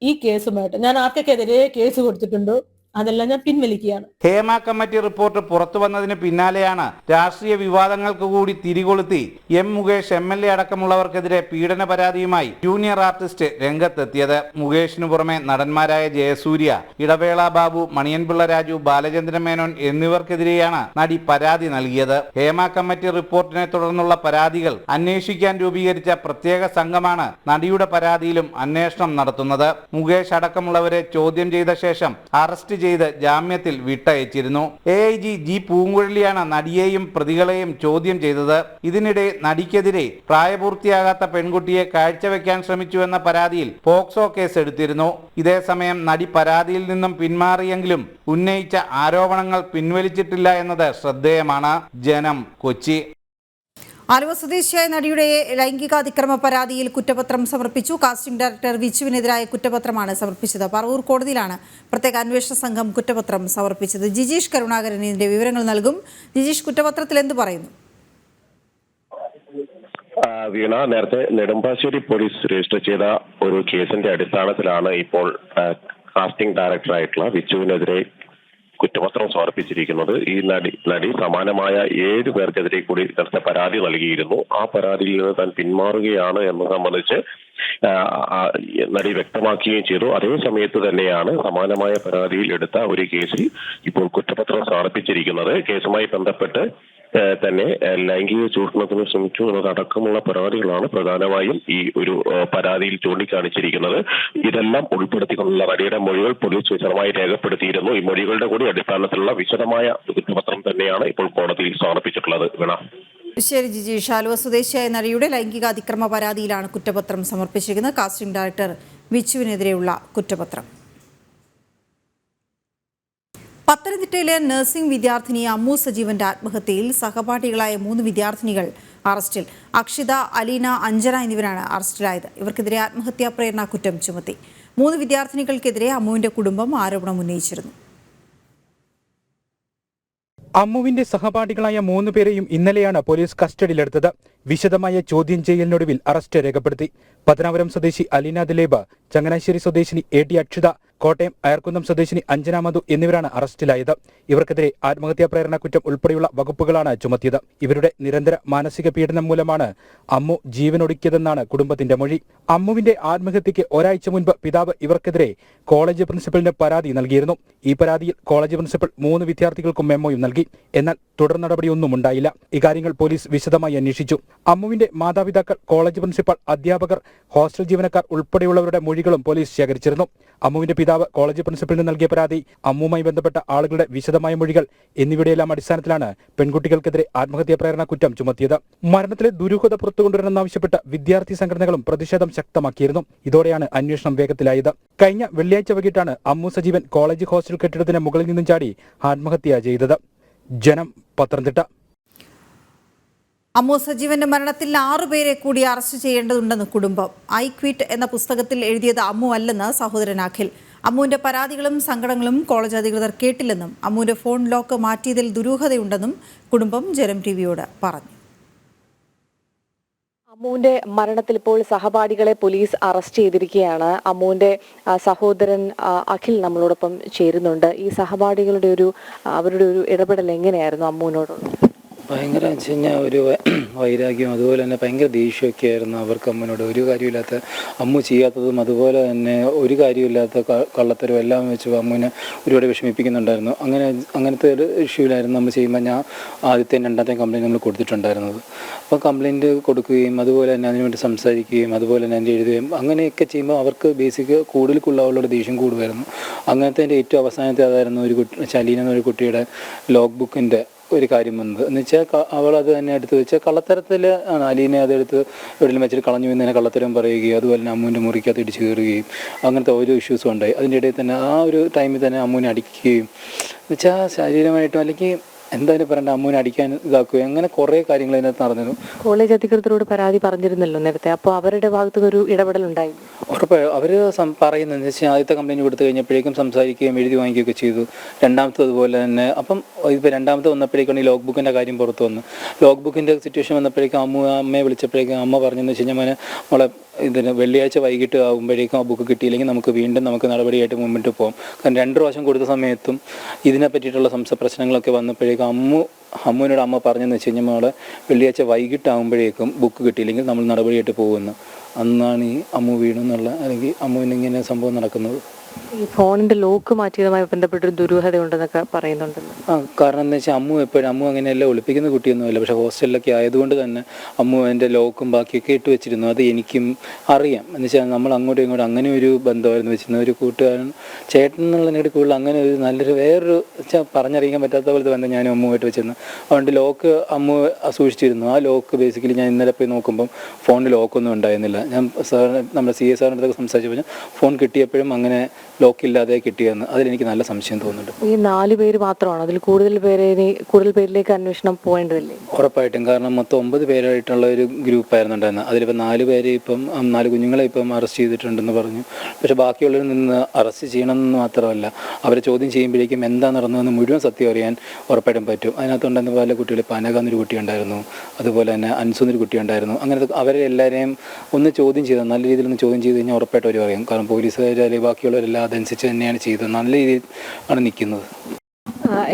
ഈ കേസുമായിട്ട് ഞാൻ ആർക്കെതിരെ കേസ് കൊടുത്തിട്ടുണ്ടോ അതെല്ലാം ഞാൻ പിൻവലിക്കുകയാണ്. ഹേമ കമ്മിറ്റി റിപ്പോർട്ട് പുറത്തു വന്നതിന് പിന്നാലെയാണ് രാഷ്ട്രീയ വിവാദങ്ങൾക്ക് കൂടി തിരികൊളുത്തി എം മുകേഷ് MLA അടക്കമുള്ളവർക്കെതിരെ പീഡന പരാതിയുമായി ജൂനിയർ ആർട്ടിസ്റ്റ് രംഗത്തെത്തിയത്. മുകേഷിനു പുറമെ നടന്മാരായ ജയസൂര്യ, ഇടവേള ബാബു, മണിയൻപിള്ള രാജു, ബാലചന്ദ്രൻ മേനോൻ എന്നിവർക്കെതിരെയാണ് നടി പരാതി നൽകിയത്. ഹേമ കമ്മിറ്റി റിപ്പോർട്ടിനെ തുടർന്നുള്ള പരാതികൾ അന്വേഷിക്കാൻ രൂപീകരിച്ച പ്രത്യേക സംഘമാണ് നടിയുടെ പരാതിയിലും അന്വേഷണം നടത്തുന്നത്. മുകേഷ് അടക്കമുള്ളവരെ ചോദ്യം ചെയ്ത ശേഷം അറസ്റ്റ് ചെയ്ത് ജാമ്യത്തിൽ വിട്ടയച്ചിരുന്നു. AIG G പൂങ്കുഴലിയാണ് നടിയെയും പ്രതികളെയും ചോദ്യം ചെയ്തത്. ഇതിനിടെ നടിക്കെതിരെ പ്രായപൂർത്തിയാകാത്ത പെൺകുട്ടിയെ കാഴ്ചവെക്കാൻ ശ്രമിച്ചുവെന്ന പരാതിയിൽ പോക്സോ കേസ് എടുത്തിരുന്നു. ഇതേസമയം നടി പരാതിയിൽ നിന്നും പിന്മാറിയെങ്കിലും ഉന്നയിച്ച ആരോപണങ്ങൾ പിൻവലിച്ചിട്ടില്ല എന്നത് ശ്രദ്ധേയമാണ്. ജനം, കൊച്ചി. ആലുവ സ്വദേശിയായ നടിയുടെ ലൈംഗികാതിക്രമ പരാതിയിൽ കുറ്റപത്രം സമർപ്പിച്ചു. കാസ്റ്റിംഗ് ഡയറക്ടർ വിച്ചുവിനെതിരായ കുറ്റപത്രമാണ് സമർപ്പിച്ചത്. പറവൂർ കോടതിയിലാണ് പ്രത്യേക അന്വേഷണ സംഘം കുറ്റപത്രം സമർപ്പിച്ചത്. ജിജീഷ് കരുണാകരൻ ഇതിന്റെ വിവരങ്ങൾ നൽകും. ജിജീഷ്, കുറ്റപത്രത്തിൽ എന്ത് പറയുന്നു? വീണ, നേരത്തെ നെടുമ്പാശ്ശേരി പോലീസ് രജിസ്റ്റർ ചെയ്ത ഒരു കേസിന്റെ അടിസ്ഥാനത്തിലാണ് ഇപ്പോൾ കാസ്റ്റിംഗ് ഡയറക്ടറായിട്ടുള്ള വിച്ചുവിനെതിരെ കുറ്റപത്രം സമർപ്പിച്ചിരിക്കുന്നത്. ഈ നടി സമാനമായ 7 പേർക്കെതിരെ കൂടി നേരത്തെ പരാതി നൽകിയിരുന്നു. ആ പരാതിയിൽ നിന്ന് താൻ പിന്മാറുകയാണ് എന്ന് സംബന്ധിച്ച് നടി വ്യക്തമാക്കുകയും ചെയ്തു. അതേ സമയത്ത് തന്നെയാണ് സമാനമായ പരാതിയിൽ എടുത്ത ഒരു കേസിൽ ഇപ്പോൾ കുറ്റപത്രം സമർപ്പിച്ചിരിക്കുന്നത്. കേസുമായി ബന്ധപ്പെട്ട് തന്നെ ലൈംഗിക ചൂഷണത്തിന് ശ്രമിച്ചു എന്നതടക്കമുള്ള പരാതികളാണ് പ്രധാനമായും ഈ ഒരു പരാതിയിൽ ചൂണ്ടിക്കാണിച്ചിരിക്കുന്നത്. ഇതെല്ലാം ഉൾപ്പെടുത്തിക്കൊണ്ടുള്ള നടിയുടെ മൊഴികൾ പോലീസ് വിശദമായി രേഖപ്പെടുത്തിയിരുന്നു. ഈ മൊഴികളുടെ കൂടി അടിസ്ഥാനത്തിലുള്ള വിശദമായ കുറ്റപത്രം തന്നെയാണ് ഇപ്പോൾ കോടതിയിൽ സമർപ്പിച്ചിട്ടുള്ളത്. വീണ. ശരി ജിജീഷ്. ആലുവ സ്വദേശിയായ നടിയുടെ ലൈംഗികാതിക്രമ പരാതിയിലാണ് കുറ്റപത്രം സമർപ്പിച്ചിരിക്കുന്നത്. കാസ്റ്റിംഗ് ഡയറക്ടർ വിച്ചുവിനെതിരെയുള്ള കുറ്റപത്രം. പത്തനംതിട്ടയിലെ നഴ്സിംഗ് വിദ്യാർത്ഥിനി അമ്മു സജീവന്റെ ആത്മഹത്യയിൽ സഹപാഠികളായ 3 വിദ്യാർത്ഥിനികൾ അറസ്റ്റിൽ. അക്ഷിത, അലീന, അഞ്ജന എന്നിവരാണ് അറസ്റ്റിലായത്. ഇവർക്കെതിരെ ആത്മഹത്യാ പ്രേരണ കുറ്റം ചുമത്തി. 3 വിദ്യാർത്ഥിനികൾക്കെതിരെ അമ്മുവിന്റെ കുടുംബം ആരോപണം ഉന്നയിച്ചിരുന്നു. അമ്മുവിന്റെ സഹപാഠികളായ 3 പേരെയും ഇന്നലെയാണ് പോലീസ് കസ്റ്റഡിയിലെടുത്തത്. വിശദമായ ചോദ്യം ചെയ്യലിനൊടുവിൽ അറസ്റ്റ് രേഖപ്പെടുത്തി. പത്തനാപുരം സ്വദേശി അലീന ദിലേബ്, ചങ്ങനാശ്ശേരി സ്വദേശിനി AT അക്ഷിത, കോട്ടയം അയർക്കുന്നം സ്വദേശിനി അഞ്ജന മധു എന്നിവരാണ് അറസ്റ്റിലായത്. ഇവർക്കെതിരെ ആത്മഹത്യാ പ്രേരണ കുറ്റം ഉൾപ്പെടെയുള്ള വകുപ്പുകളാണ് ചുമത്തിയത്. ഇവരുടെ നിരന്തര മാനസിക പീഡനം മൂലമാണ് അമ്മു ജീവനൊടുക്കിയതെന്നാണ് കുടുംബത്തിന്റെ മൊഴി. അമ്മുവിന്റെ ആത്മഹത്യയ്ക്ക് ഒരാഴ്ച മുൻപ് പിതാവ് ഇവർക്കെതിരെ കോളേജ് പ്രിൻസിപ്പലിന് പരാതി നൽകിയിരുന്നു. ഈ പരാതിയിൽ കോളേജ് പ്രിൻസിപ്പൽ 3 വിദ്യാർത്ഥികൾക്കും മെമ്മോയും നൽകി. എന്നാൽ തുടർ നടപടിയൊന്നും ഉണ്ടായില്ല. ഇക്കാര്യങ്ങൾ പോലീസ് വിശദമായി അന്വേഷിച്ചു. അമ്മുവിന്റെ മാതാപിതാക്കൾ, കോളേജ് പ്രിൻസിപ്പൽ, അധ്യാപകർ, ഹോസ്റ്റൽ ജീവനക്കാർ ഉൾപ്പെടെയുള്ളവരുടെ മൊഴികളും പോലീസ് ശേഖരിച്ചിരുന്നു. അമ്മുവിന്റെ പിതാവ് കോളേജ് പ്രിൻസിപ്പലിന് നൽകിയ പരാതി, അമ്മുവുമായി ബന്ധപ്പെട്ട ആളുകളുടെ വിശദമായ മൊഴികൾ എന്നിവയുടെയെല്ലാം അടിസ്ഥാനത്തിലാണ് പെൺകുട്ടികൾക്കെതിരെ ആത്മഹത്യാ പ്രേരണ കുറ്റം ചുമത്തിയത്. മരണത്തിലെ ദുരൂഹത പുറത്തുകൊണ്ടുവരണമെന്നാവശ്യപ്പെട്ട് വിദ്യാർത്ഥി സംഘടനകളും പ്രതിഷേധം ശക്തമാക്കിയിരുന്നു. ഇതോടെയാണ് അന്വേഷണം വേഗത്തിലായത്. കഴിഞ്ഞ വെള്ളിയാഴ്ച വൈകിട്ടാണ് അമ്മു സജീവൻ കോളേജ് ഹോസ്റ്റൽ കെട്ടിടത്തിന് മുകളിൽ നിന്നും ചാടി ആത്മഹത്യ ചെയ്തത്. ജനം, പത്തനംതിട്ട. അമ്മു സജീവന്റെ മരണത്തിൽ 6 പേരെ കൂടി അറസ്റ്റ് ചെയ്യേണ്ടതുണ്ടെന്ന് കുടുംബം. ഐ ക്വിറ്റ് എന്ന പുസ്തകത്തിൽ എഴുതിയത് അമ്മു അല്ലെന്ന് സഹോദരൻ അഖിൽ. അമ്മുവിന്റെ പരാതികളും സങ്കടങ്ങളും കോളേജ് അധികൃതർ കേട്ടില്ലെന്നും അമ്മുവിന്റെ ഫോൺ ലോക്ക് മാറ്റിയതിൽ ദുരൂഹതയുണ്ടെന്നും കുടുംബം ജനം ടിവിയോട് പറഞ്ഞു. അമ്മുവിന്റെ മരണത്തിൽ ഇപ്പോൾ സഹപാഠികളെ പോലീസ് അറസ്റ്റ് ചെയ്തിരിക്കുകയാണ്. അമ്മുവിന്റെ സഹോദരൻ അഖിൽ നമ്മളോടൊപ്പം ചേരുന്നുണ്ട്. ഈ സഹപാഠികളുടെ അവരുടെ ഒരു ഇടപെടൽ എങ്ങനെയായിരുന്നു അമ്മുവിനോടുള്ളത്? ഭയങ്കര വെച്ച് കഴിഞ്ഞാൽ ഒരു വൈരാഗ്യം, അതുപോലെ തന്നെ ഭയങ്കര ദേഷ്യമൊക്കെ ആയിരുന്നു അവർക്ക് അമ്മനോട്. ഒരു കാര്യമില്ലാത്ത അമ്മു ചെയ്യാത്തതും അതുപോലെ തന്നെ ഒരു കാര്യമില്ലാത്ത കള്ളത്തരവും എല്ലാം വെച്ച് അമ്മുവിനെ ഒരുപാട് വിഷമിപ്പിക്കുന്നുണ്ടായിരുന്നു. അങ്ങനത്തെ ഒരു ഇഷ്യൂലായിരുന്നു നമ്മൾ ചെയ്യുമ്പോൾ ഞാൻ ആദ്യത്തെ 2ാമത്തെ കംപ്ലയിൻറ്റ് നമ്മൾ കൊടുത്തിട്ടുണ്ടായിരുന്നത്. അപ്പോൾ കംപ്ലയിൻറ്റ് കൊടുക്കുകയും അതുപോലെ തന്നെ അതിനുവേണ്ടി സംസാരിക്കുകയും അതുപോലെ തന്നെ എൻ്റെ എഴുതുകയും അങ്ങനെയൊക്കെ ചെയ്യുമ്പോൾ അവർക്ക് ബേസിക് കൂടുതലുള്ള ദേഷ്യം കൂടുമായിരുന്നു. അങ്ങനത്തെ ഏറ്റവും അവസാനത്തെ അതായിരുന്നു ഒരു ശലീന എന്നൊരു കുട്ടിയുടെ ലോഗ് ബുക്കിൻ്റെ ഒരു കാര്യം വന്നത്. എന്ന് വെച്ചാൽ അവൾ അത് തന്നെ എടുത്ത് വെച്ചാൽ കള്ളത്തരത്തിൽ ആണ് അലീനെ അതെടുത്ത് എവിടെയും വെച്ചിട്ട് കളഞ്ഞു എന്നതിനെ കള്ളത്തരം പറയുകയും അതുപോലെ തന്നെ അമ്മുവിൻ്റെ മുറിക്കകത്ത് ഇടിച്ച് കയറുകയും അങ്ങനത്തെ ഓരോ ഇഷ്യൂസും ഉണ്ടായി. അതിൻ്റെ ഇടയിൽ തന്നെ ആ ഒരു ടൈമിൽ തന്നെ അമ്മുവിനെ അടിക്കുകയും എന്ന് വെച്ചാൽ ശരീരമായിട്ടും അല്ലെങ്കിൽ എന്തായാലും പറയണ്ട അമ്മുവിനെ അടിക്കാൻ ഇതാക്കുകയും അങ്ങനെ കുറേ കാര്യങ്ങൾ അതിനകത്ത് നടന്നിരുന്നു. കോളേജ് അധികൃതരോട് പരാതി പറഞ്ഞിരുന്നല്ലോ നേരത്തെ, അപ്പോൾ അവരുടെ ഭാഗത്തുനിന്ന് ഒരു ഇടപെടൽ ഉണ്ടായി? ഉറപ്പായും അവർ പറയുന്നതെന്ന് വെച്ചാൽ ആദ്യത്തെ കംപ്ലയിൻറ്റ് കൊടുത്തു കഴിഞ്ഞപ്പോഴേക്കും സംസാരിക്കുകയും എഴുതി വാങ്ങിക്കുകയൊക്കെ ചെയ്തു. രണ്ടാമത്തെ അതുപോലെ തന്നെ. അപ്പം ഇപ്പോൾ രണ്ടാമത്തെ വന്നപ്പോഴേക്കാണ് ഈ ലോഗ് ബുക്കിൻ്റെ കാര്യം പുറത്ത് വന്നു. ലോഗ് ബുക്കിൻ്റെ സിറ്റുവേഷൻ വന്നപ്പോഴേക്കും അമ്മയെ വിളിച്ചപ്പോഴേക്കും അമ്മ പറഞ്ഞെന്ന് വെച്ച് കഴിഞ്ഞാൽ മോളെ ഇതിന് വെള്ളിയാഴ്ച വൈകിട്ട് ആകുമ്പോഴേക്കും ആ ബുക്ക് കിട്ടിയില്ലെങ്കിൽ നമുക്ക് നടപടിയായിട്ട് മുമ്പിട്ട് പോകാം. കാരണം 2 പ്രാവശ്യം കൊടുത്ത സമയത്തും ഇതിനെ പറ്റിയിട്ടുള്ള പ്രശ്നങ്ങളൊക്കെ വന്നപ്പോഴേക്കും അമ്മുവിനോട് അമ്മ പറഞ്ഞെന്ന് വെച്ച് കഴിഞ്ഞാൽ മോളെ വെള്ളിയാഴ്ച വൈകിട്ടാകുമ്പോഴേക്കും ബുക്ക് കിട്ടിയില്ലെങ്കിൽ നമ്മൾ നടപടിയായിട്ട് പോകുമെന്ന്. അന്നാണ് ഈ അമ്മു വീണെന്നുള്ള അല്ലെങ്കിൽ അമ്മുവിന് ഇങ്ങനെ സംഭവം നടക്കുന്നത്. ഈ ഫോണിന്റെ ലോക്ക് മാറ്റിയതുമായി ബന്ധപ്പെട്ടൊരു ദുരൂഹത ഉണ്ടെന്നൊക്കെ പറയുന്നുണ്ടല്ലോ. കാരണം എന്താ വെച്ചാൽ അമ്മു അങ്ങനെയല്ല ഒളിപ്പിക്കുന്ന കുട്ടിയൊന്നുമല്ല. പക്ഷേ ഹോസ്റ്റലിലൊക്കെ ആയതുകൊണ്ട് തന്നെ അമ്മു അതിൻ്റെ ലോക്കും ബാക്കിയൊക്കെ ഇട്ട് വെച്ചിരുന്നു. അത് എനിക്കും അറിയാം. എന്ന് വെച്ചാൽ നമ്മൾ അങ്ങോട്ടും ഇങ്ങോട്ടും അങ്ങനെ ഒരു ബന്ധമായിരുന്നു വെച്ചിരുന്നത്. ഒരു കൂട്ടുകാരൻ ചേട്ടൻ എന്നുള്ളതിനോട് കൂടുതൽ അങ്ങനെ ഒരു നല്ലൊരു വേറൊരു വെച്ചാൽ പറഞ്ഞറിയിക്കാൻ പറ്റാത്ത പോലത്തെ ബന്ധം ഞാനും അമ്മുമായിട്ട് വെച്ചിരുന്നു. അതുകൊണ്ട് ലോക്ക് അമ്മു സൂക്ഷിച്ചിരുന്നു. ആ ലോക്ക് ബേസിക്കലി ഞാൻ ഇന്നലെ പോയി നോക്കുമ്പം ഫോണിൽ ലോക്കൊന്നും ഉണ്ടായിരുന്നില്ല. ഞാൻ നമ്മുടെ CA സാറിൻ്റെ അടുത്തൊക്കെ സംസാരിച്ചപ്പോൾ ഫോൺ കിട്ടിയപ്പോഴും അങ്ങനെ ലോക്കില്ലാതെ കിട്ടിയെന്ന് അതിലെനിക്ക് നല്ല സംശയം തോന്നുന്നുണ്ട്. ഈ 4 പേര് മാത്രമാണ്, അതിൽ കൂടുതൽ പേരിലേക്ക് അന്വേഷണം പോകേണ്ടതില്ലേ? ഉറപ്പായിട്ടും. കാരണം മൊത്തം 9 പേരായിട്ടുള്ള ഒരു ഗ്രൂപ്പായിരുന്നു ഉണ്ടായിരുന്നത്. അതിലിപ്പോൾ 4 പേരെ ഇപ്പം 4 കുഞ്ഞുങ്ങളെ ഇപ്പം അറസ്റ്റ് ചെയ്തിട്ടുണ്ടെന്ന് പറഞ്ഞു. പക്ഷെ ബാക്കിയുള്ളവരിൽ നിന്ന് അറസ്റ്റ് ചെയ്യണമെന്ന് മാത്രമല്ല, അവരെ ചോദ്യം ചെയ്യുമ്പോഴേക്കും എന്താ നടന്നതെന്ന് മുഴുവൻ സത്യം അറിയാൻ ഉറപ്പായിട്ടും പറ്റും. അതിനകത്തുണ്ടായിരുന്ന പല കുട്ടികൾ, പനകാന്നൊരു കുട്ടി ഉണ്ടായിരുന്നു, അതുപോലെ തന്നെ അൻസുന്നൊരു കുട്ടി ഉണ്ടായിരുന്നു. അങ്ങനത്തെ അവരെ എല്ലാവരെയും ഒന്ന് ചോദ്യം ചെയ്താൽ, നല്ല രീതിയിൽ ഒന്ന് ചോദ്യം ചെയ്ത് കഴിഞ്ഞാൽ ഉറപ്പായിട്ടും അവർ പറയും. കാരണം പോലീസുകാർ അല്ലെങ്കിൽ ബാക്കിയുള്ളവരെല്ലാം അതനുസരിച്ച് തന്നെയാണ് ചെയ്തത്. നല്ല രീതിയിൽ ആണ് നിൽക്കുന്നത്.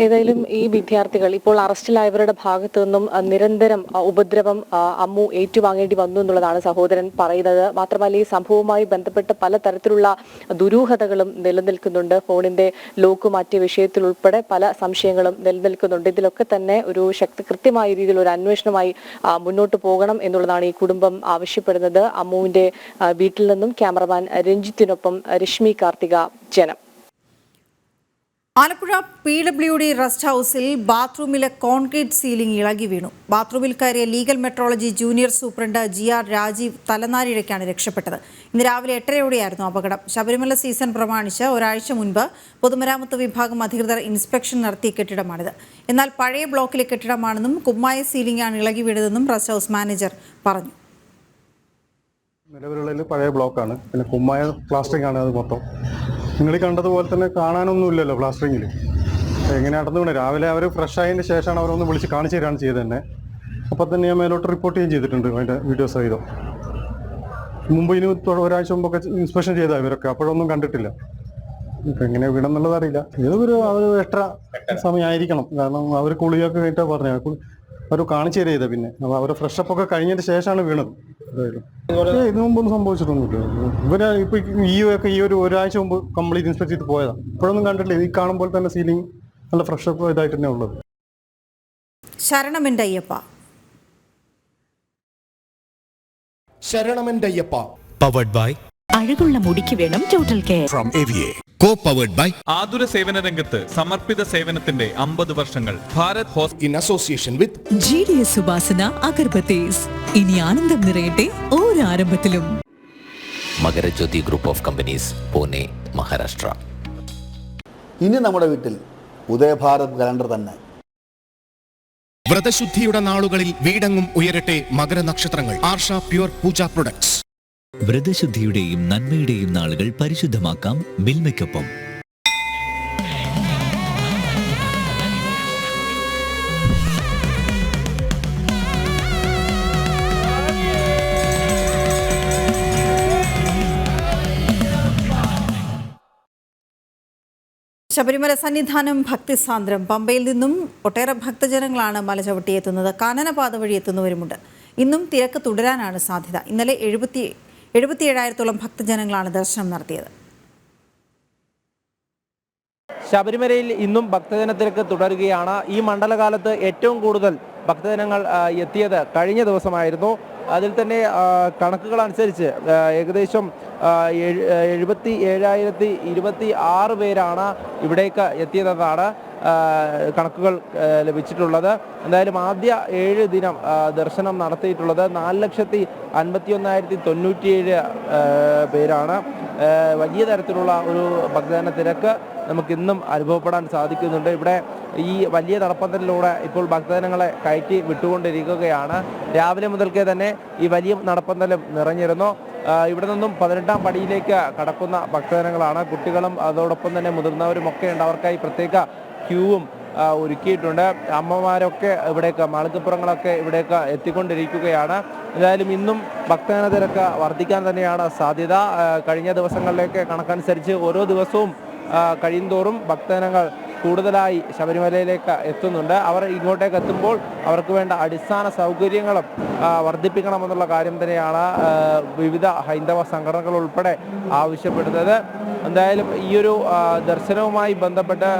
ഏതായാലും ഈ വിദ്യാർത്ഥികൾ ഇപ്പോൾ അറസ്റ്റിലായവരുടെ ഭാഗത്തു നിന്നും നിരന്തരം ഉപദ്രവം അമ്മു ഏറ്റുവാങ്ങേണ്ടി വന്നു എന്നുള്ളതാണ് സഹോദരൻ പറയുന്നത്. മാത്രമല്ല ഈ സംഭവവുമായി ബന്ധപ്പെട്ട് പലതരത്തിലുള്ള ദുരൂഹതകളും നിലനിൽക്കുന്നുണ്ട്. ഫോണിന്റെ ലോക്ക് മാറ്റിയ വിഷയത്തിൽ ഉൾപ്പെടെ പല സംശയങ്ങളും നിലനിൽക്കുന്നുണ്ട്. ഇതിലൊക്കെ തന്നെ ഒരു കൃത്യമായ രീതിയിൽ ഒരു അന്വേഷണമായി മുന്നോട്ട് പോകണം എന്നുള്ളതാണ് ഈ കുടുംബം ആവശ്യപ്പെടുന്നത്. അമ്മുവിന്റെ വീട്ടിൽ നിന്നും ക്യാമറമാൻ രഞ്ജിത്തിനൊപ്പം രശ്മി കാർത്തിക, ജനം. ആലപ്പുഴ PWD റെസ്റ്റ് ഹൗസിൽ ബാത്റൂമിലെ കോൺക്രീറ്റ് സീലിംഗ് ഇളകി വീണു. ബാത്റൂമിൽ കയറിയ legal metrology junior superintendent GR Rajeev തലനാരിഴയ്ക്കാണ് രക്ഷപ്പെട്ടത്. ഇന്ന് രാവിലെ 8:30 അപകടം. ശബരിമല സീസൺ പ്രമാണിച്ച് ഒരാഴ്ച മുൻപ് പൊതുമരാമത്ത് വിഭാഗം അധികൃതർ ഇൻസ്പെക്ഷൻ നടത്തിയ കെട്ടിടമാണിത്. എന്നാൽ പഴയ ബ്ലോക്കിലെ കെട്ടിടമാണെന്നും കുമ്മായ സീലിംഗാണ് ഇളകി വീണതെന്നും റെസ്റ്റ് ഹൗസ് മാനേജർ പറഞ്ഞു. നിലവിലുള്ളതിൽ പഴയ ബ്ലോക്കാണ്, പിന്നെ കുമ്മായ പ്ലാസ്റ്ററിംഗ് ആണ്. അത് മൊത്തം നിങ്ങൾ കണ്ടതുപോലെ തന്നെ കാണാനൊന്നും ഇല്ലല്ലോ പ്ലാസ്റ്ററിങ്ങിൽ. എങ്ങനെ നടന്നു വീണേ? രാവിലെ അവർ ഫ്രഷ് ആയതിന് ശേഷമാണ് അവരൊന്ന് വിളിച്ച് കാണിച്ചു തരാണ് ചെയ്തത് തന്നെ. അപ്പം തന്നെ ഞാൻ മേലോട്ട് റിപ്പോർട്ട് ചെയ്യുകയും ചെയ്തിട്ടുണ്ട് അതിൻ്റെ വീഡിയോസ് സഹിതം. മുമ്പ് ഇനി ഒരാഴ്ച മുമ്പൊക്കെ ഇൻസ്പെക്ഷൻ ചെയ്താൽ ഇവരൊക്കെ, അപ്പോഴൊന്നും കണ്ടിട്ടില്ല. ഇപ്പം എങ്ങനെ വീണം എന്നുള്ളത് അറിയില്ല. ഇത് ഒരു എക്സ്ട്രാ സമയമായിരിക്കണം. കാരണം അവർ കുളിയൊക്കെ കഴിഞ്ഞിട്ടാണ് പറഞ്ഞത്. അവർ കാണിച്ചു തരിക പിന്നെ അപ്പോൾ അവർ ഫ്രഷപ്പ് ഒക്കെ കഴിഞ്ഞതിന് ശേഷമാണ് വീണത്. ഇതിനു മുമ്പൊന്നും സംഭവിച്ചിട്ടൊന്നുമില്ല. ഇവര് ഇപ്പൊ ഈ ഒരാഴ്ച മുമ്പ് കംപ്ലീറ്റ് ഇൻസ്പെക്ട് ചെയ്ത് പോയതാണ്. ഇപ്പോഴൊന്നും കണ്ടിട്ടില്ല. ഈ കാണുമ്പോൾ തന്നെ സീലിംഗ് നല്ല ഫ്രഷപ്പ് ഇതായിട്ട് തന്നെ ഉള്ളത്. ശരണമെൻ്റെ അയ്യപ്പ. ശരണമെൻ്റെ അയ്യപ്പ പവർഡ് ബൈ അഴകുള്ള മുടിക്ക് വേണം total care from AVA. co-powered by ആതുര സേവന രംഗത്ത് സമർപ്പിത സേവനത്തിന്റെ 50 വർഷങ്ങൾ. Bharat hose in association with GDS Subasana agarbattis. ഇനി ആനന്ദം നിറയട്ടെ ഓരോ ആരംഭത്തിലും. Makarajyothi group of companies, Pune, Maharashtra. ഇനി നമ്മുടെ വീട്ടിൽ ഉദയഭാരത് കലണ്ടർ തന്നെ. വ്രതശുദ്ധിയുടെ നാളുകളിൽ വീടെങ്ങും ഉയരട്ടെ മകരനക്ഷത്രങ്ങൾ. ആർഷ പ്യുർ പൂജ പ്രൊഡക്ട്സ്. വ്രതശുദ്ധിയുടെയും നന്മയുടെയും നാളുകൾ പരിശുദ്ധമാക്കാം മിൽമയ്ക്കൊപ്പം. ശബരിമല സന്നിധാനം ഭക്തിസാന്ദ്രം. പമ്പയിൽ നിന്നും ഒട്ടേറെ ഭക്തജനങ്ങളാണ് മല ചവിട്ടിയെത്തുന്നത്. കാനനപാത വഴി എത്തുന്നവരുമുണ്ട്. ഇന്നും തിരക്ക് തുടരാനാണ് സാധ്യത. ഇന്നലെ 77,000-ഓളം ഭക്തജനങ്ങളാണ് ദർശനം നടത്തിയത്. ശബരിമലയിൽ ഇന്നും ഭക്തജന തിരക്ക് തുടരുകയാണ്. ഈ മണ്ഡലകാലത്ത് ഏറ്റവും കൂടുതൽ ഭക്തജനങ്ങൾ എത്തിയത് കഴിഞ്ഞ ദിവസമായിരുന്നു. അതിൽ തന്നെ കണക്കുകൾ അനുസരിച്ച് ഏകദേശം 77,026 പേരാണ് ഇവിടേക്ക് എത്തിയതെന്നാണ് കണക്കുകൾ ലഭിച്ചിട്ടുള്ളത്. എന്തായാലും ആദ്യ 7 ദിനം ദർശനം നടത്തിയിട്ടുള്ളത് 4,51,097 പേരാണ്. വലിയ തരത്തിലുള്ള ഒരു ഭക്തജന തിരക്ക് നമുക്കിന്നും അനുഭവപ്പെടാൻ സാധിക്കുന്നുണ്ട്. ഇവിടെ ഈ വലിയ നടപ്പന്തലിലൂടെ ഇപ്പോൾ ഭക്തജനങ്ങളെ കയറ്റി വിട്ടുകൊണ്ടിരിക്കുകയാണ്. രാവിലെ മുതൽക്കേ തന്നെ ഈ വലിയ നടപ്പന്തലും നിറഞ്ഞിരുന്നു. ഇവിടെ നിന്നും 18ാം പടിയിലേക്ക് കടക്കുന്ന ഭക്തജനങ്ങളാണ്. കുട്ടികളും അതോടൊപ്പം തന്നെ മുതിർന്നവരും ഒക്കെ ഉണ്ട്. അവർക്കായി പ്രത്യേക ക്യൂവും ഒരുക്കിയിട്ടുണ്ട്. അമ്മമാരൊക്കെ ഇവിടേക്ക്, മാളികപ്പുറങ്ങളൊക്കെ ഇവിടേക്ക് എത്തിക്കൊണ്ടിരിക്കുകയാണ്. എന്തായാലും ഇന്നും ഭക്തജന തിരക്ക് വർദ്ധിക്കാൻ തന്നെയാണ് സാധ്യത. കഴിഞ്ഞ ദിവസങ്ങളിലേക്ക് കണക്കനുസരിച്ച് ഓരോ ദിവസവും കഴിയുന്തോറും ഭക്തജനങ്ങൾ കൂടുതലായി ശബരിമലയിലേക്ക് എത്തുന്നുണ്ട്. അവർ ഇങ്ങോട്ടേക്ക് എത്തുമ്പോൾ അവർക്ക് വേണ്ട അടിസ്ഥാന സൗകര്യങ്ങളും വർദ്ധിപ്പിക്കണമെന്നുള്ള കാര്യം തന്നെയാണ് വിവിധ ഹൈന്ദവ സംഘടനകൾ ഉൾപ്പെടെ ആവശ്യപ്പെടുന്നത്. എന്തായാലും ഈയൊരു ദർശനവുമായി ബന്ധപ്പെട്ട്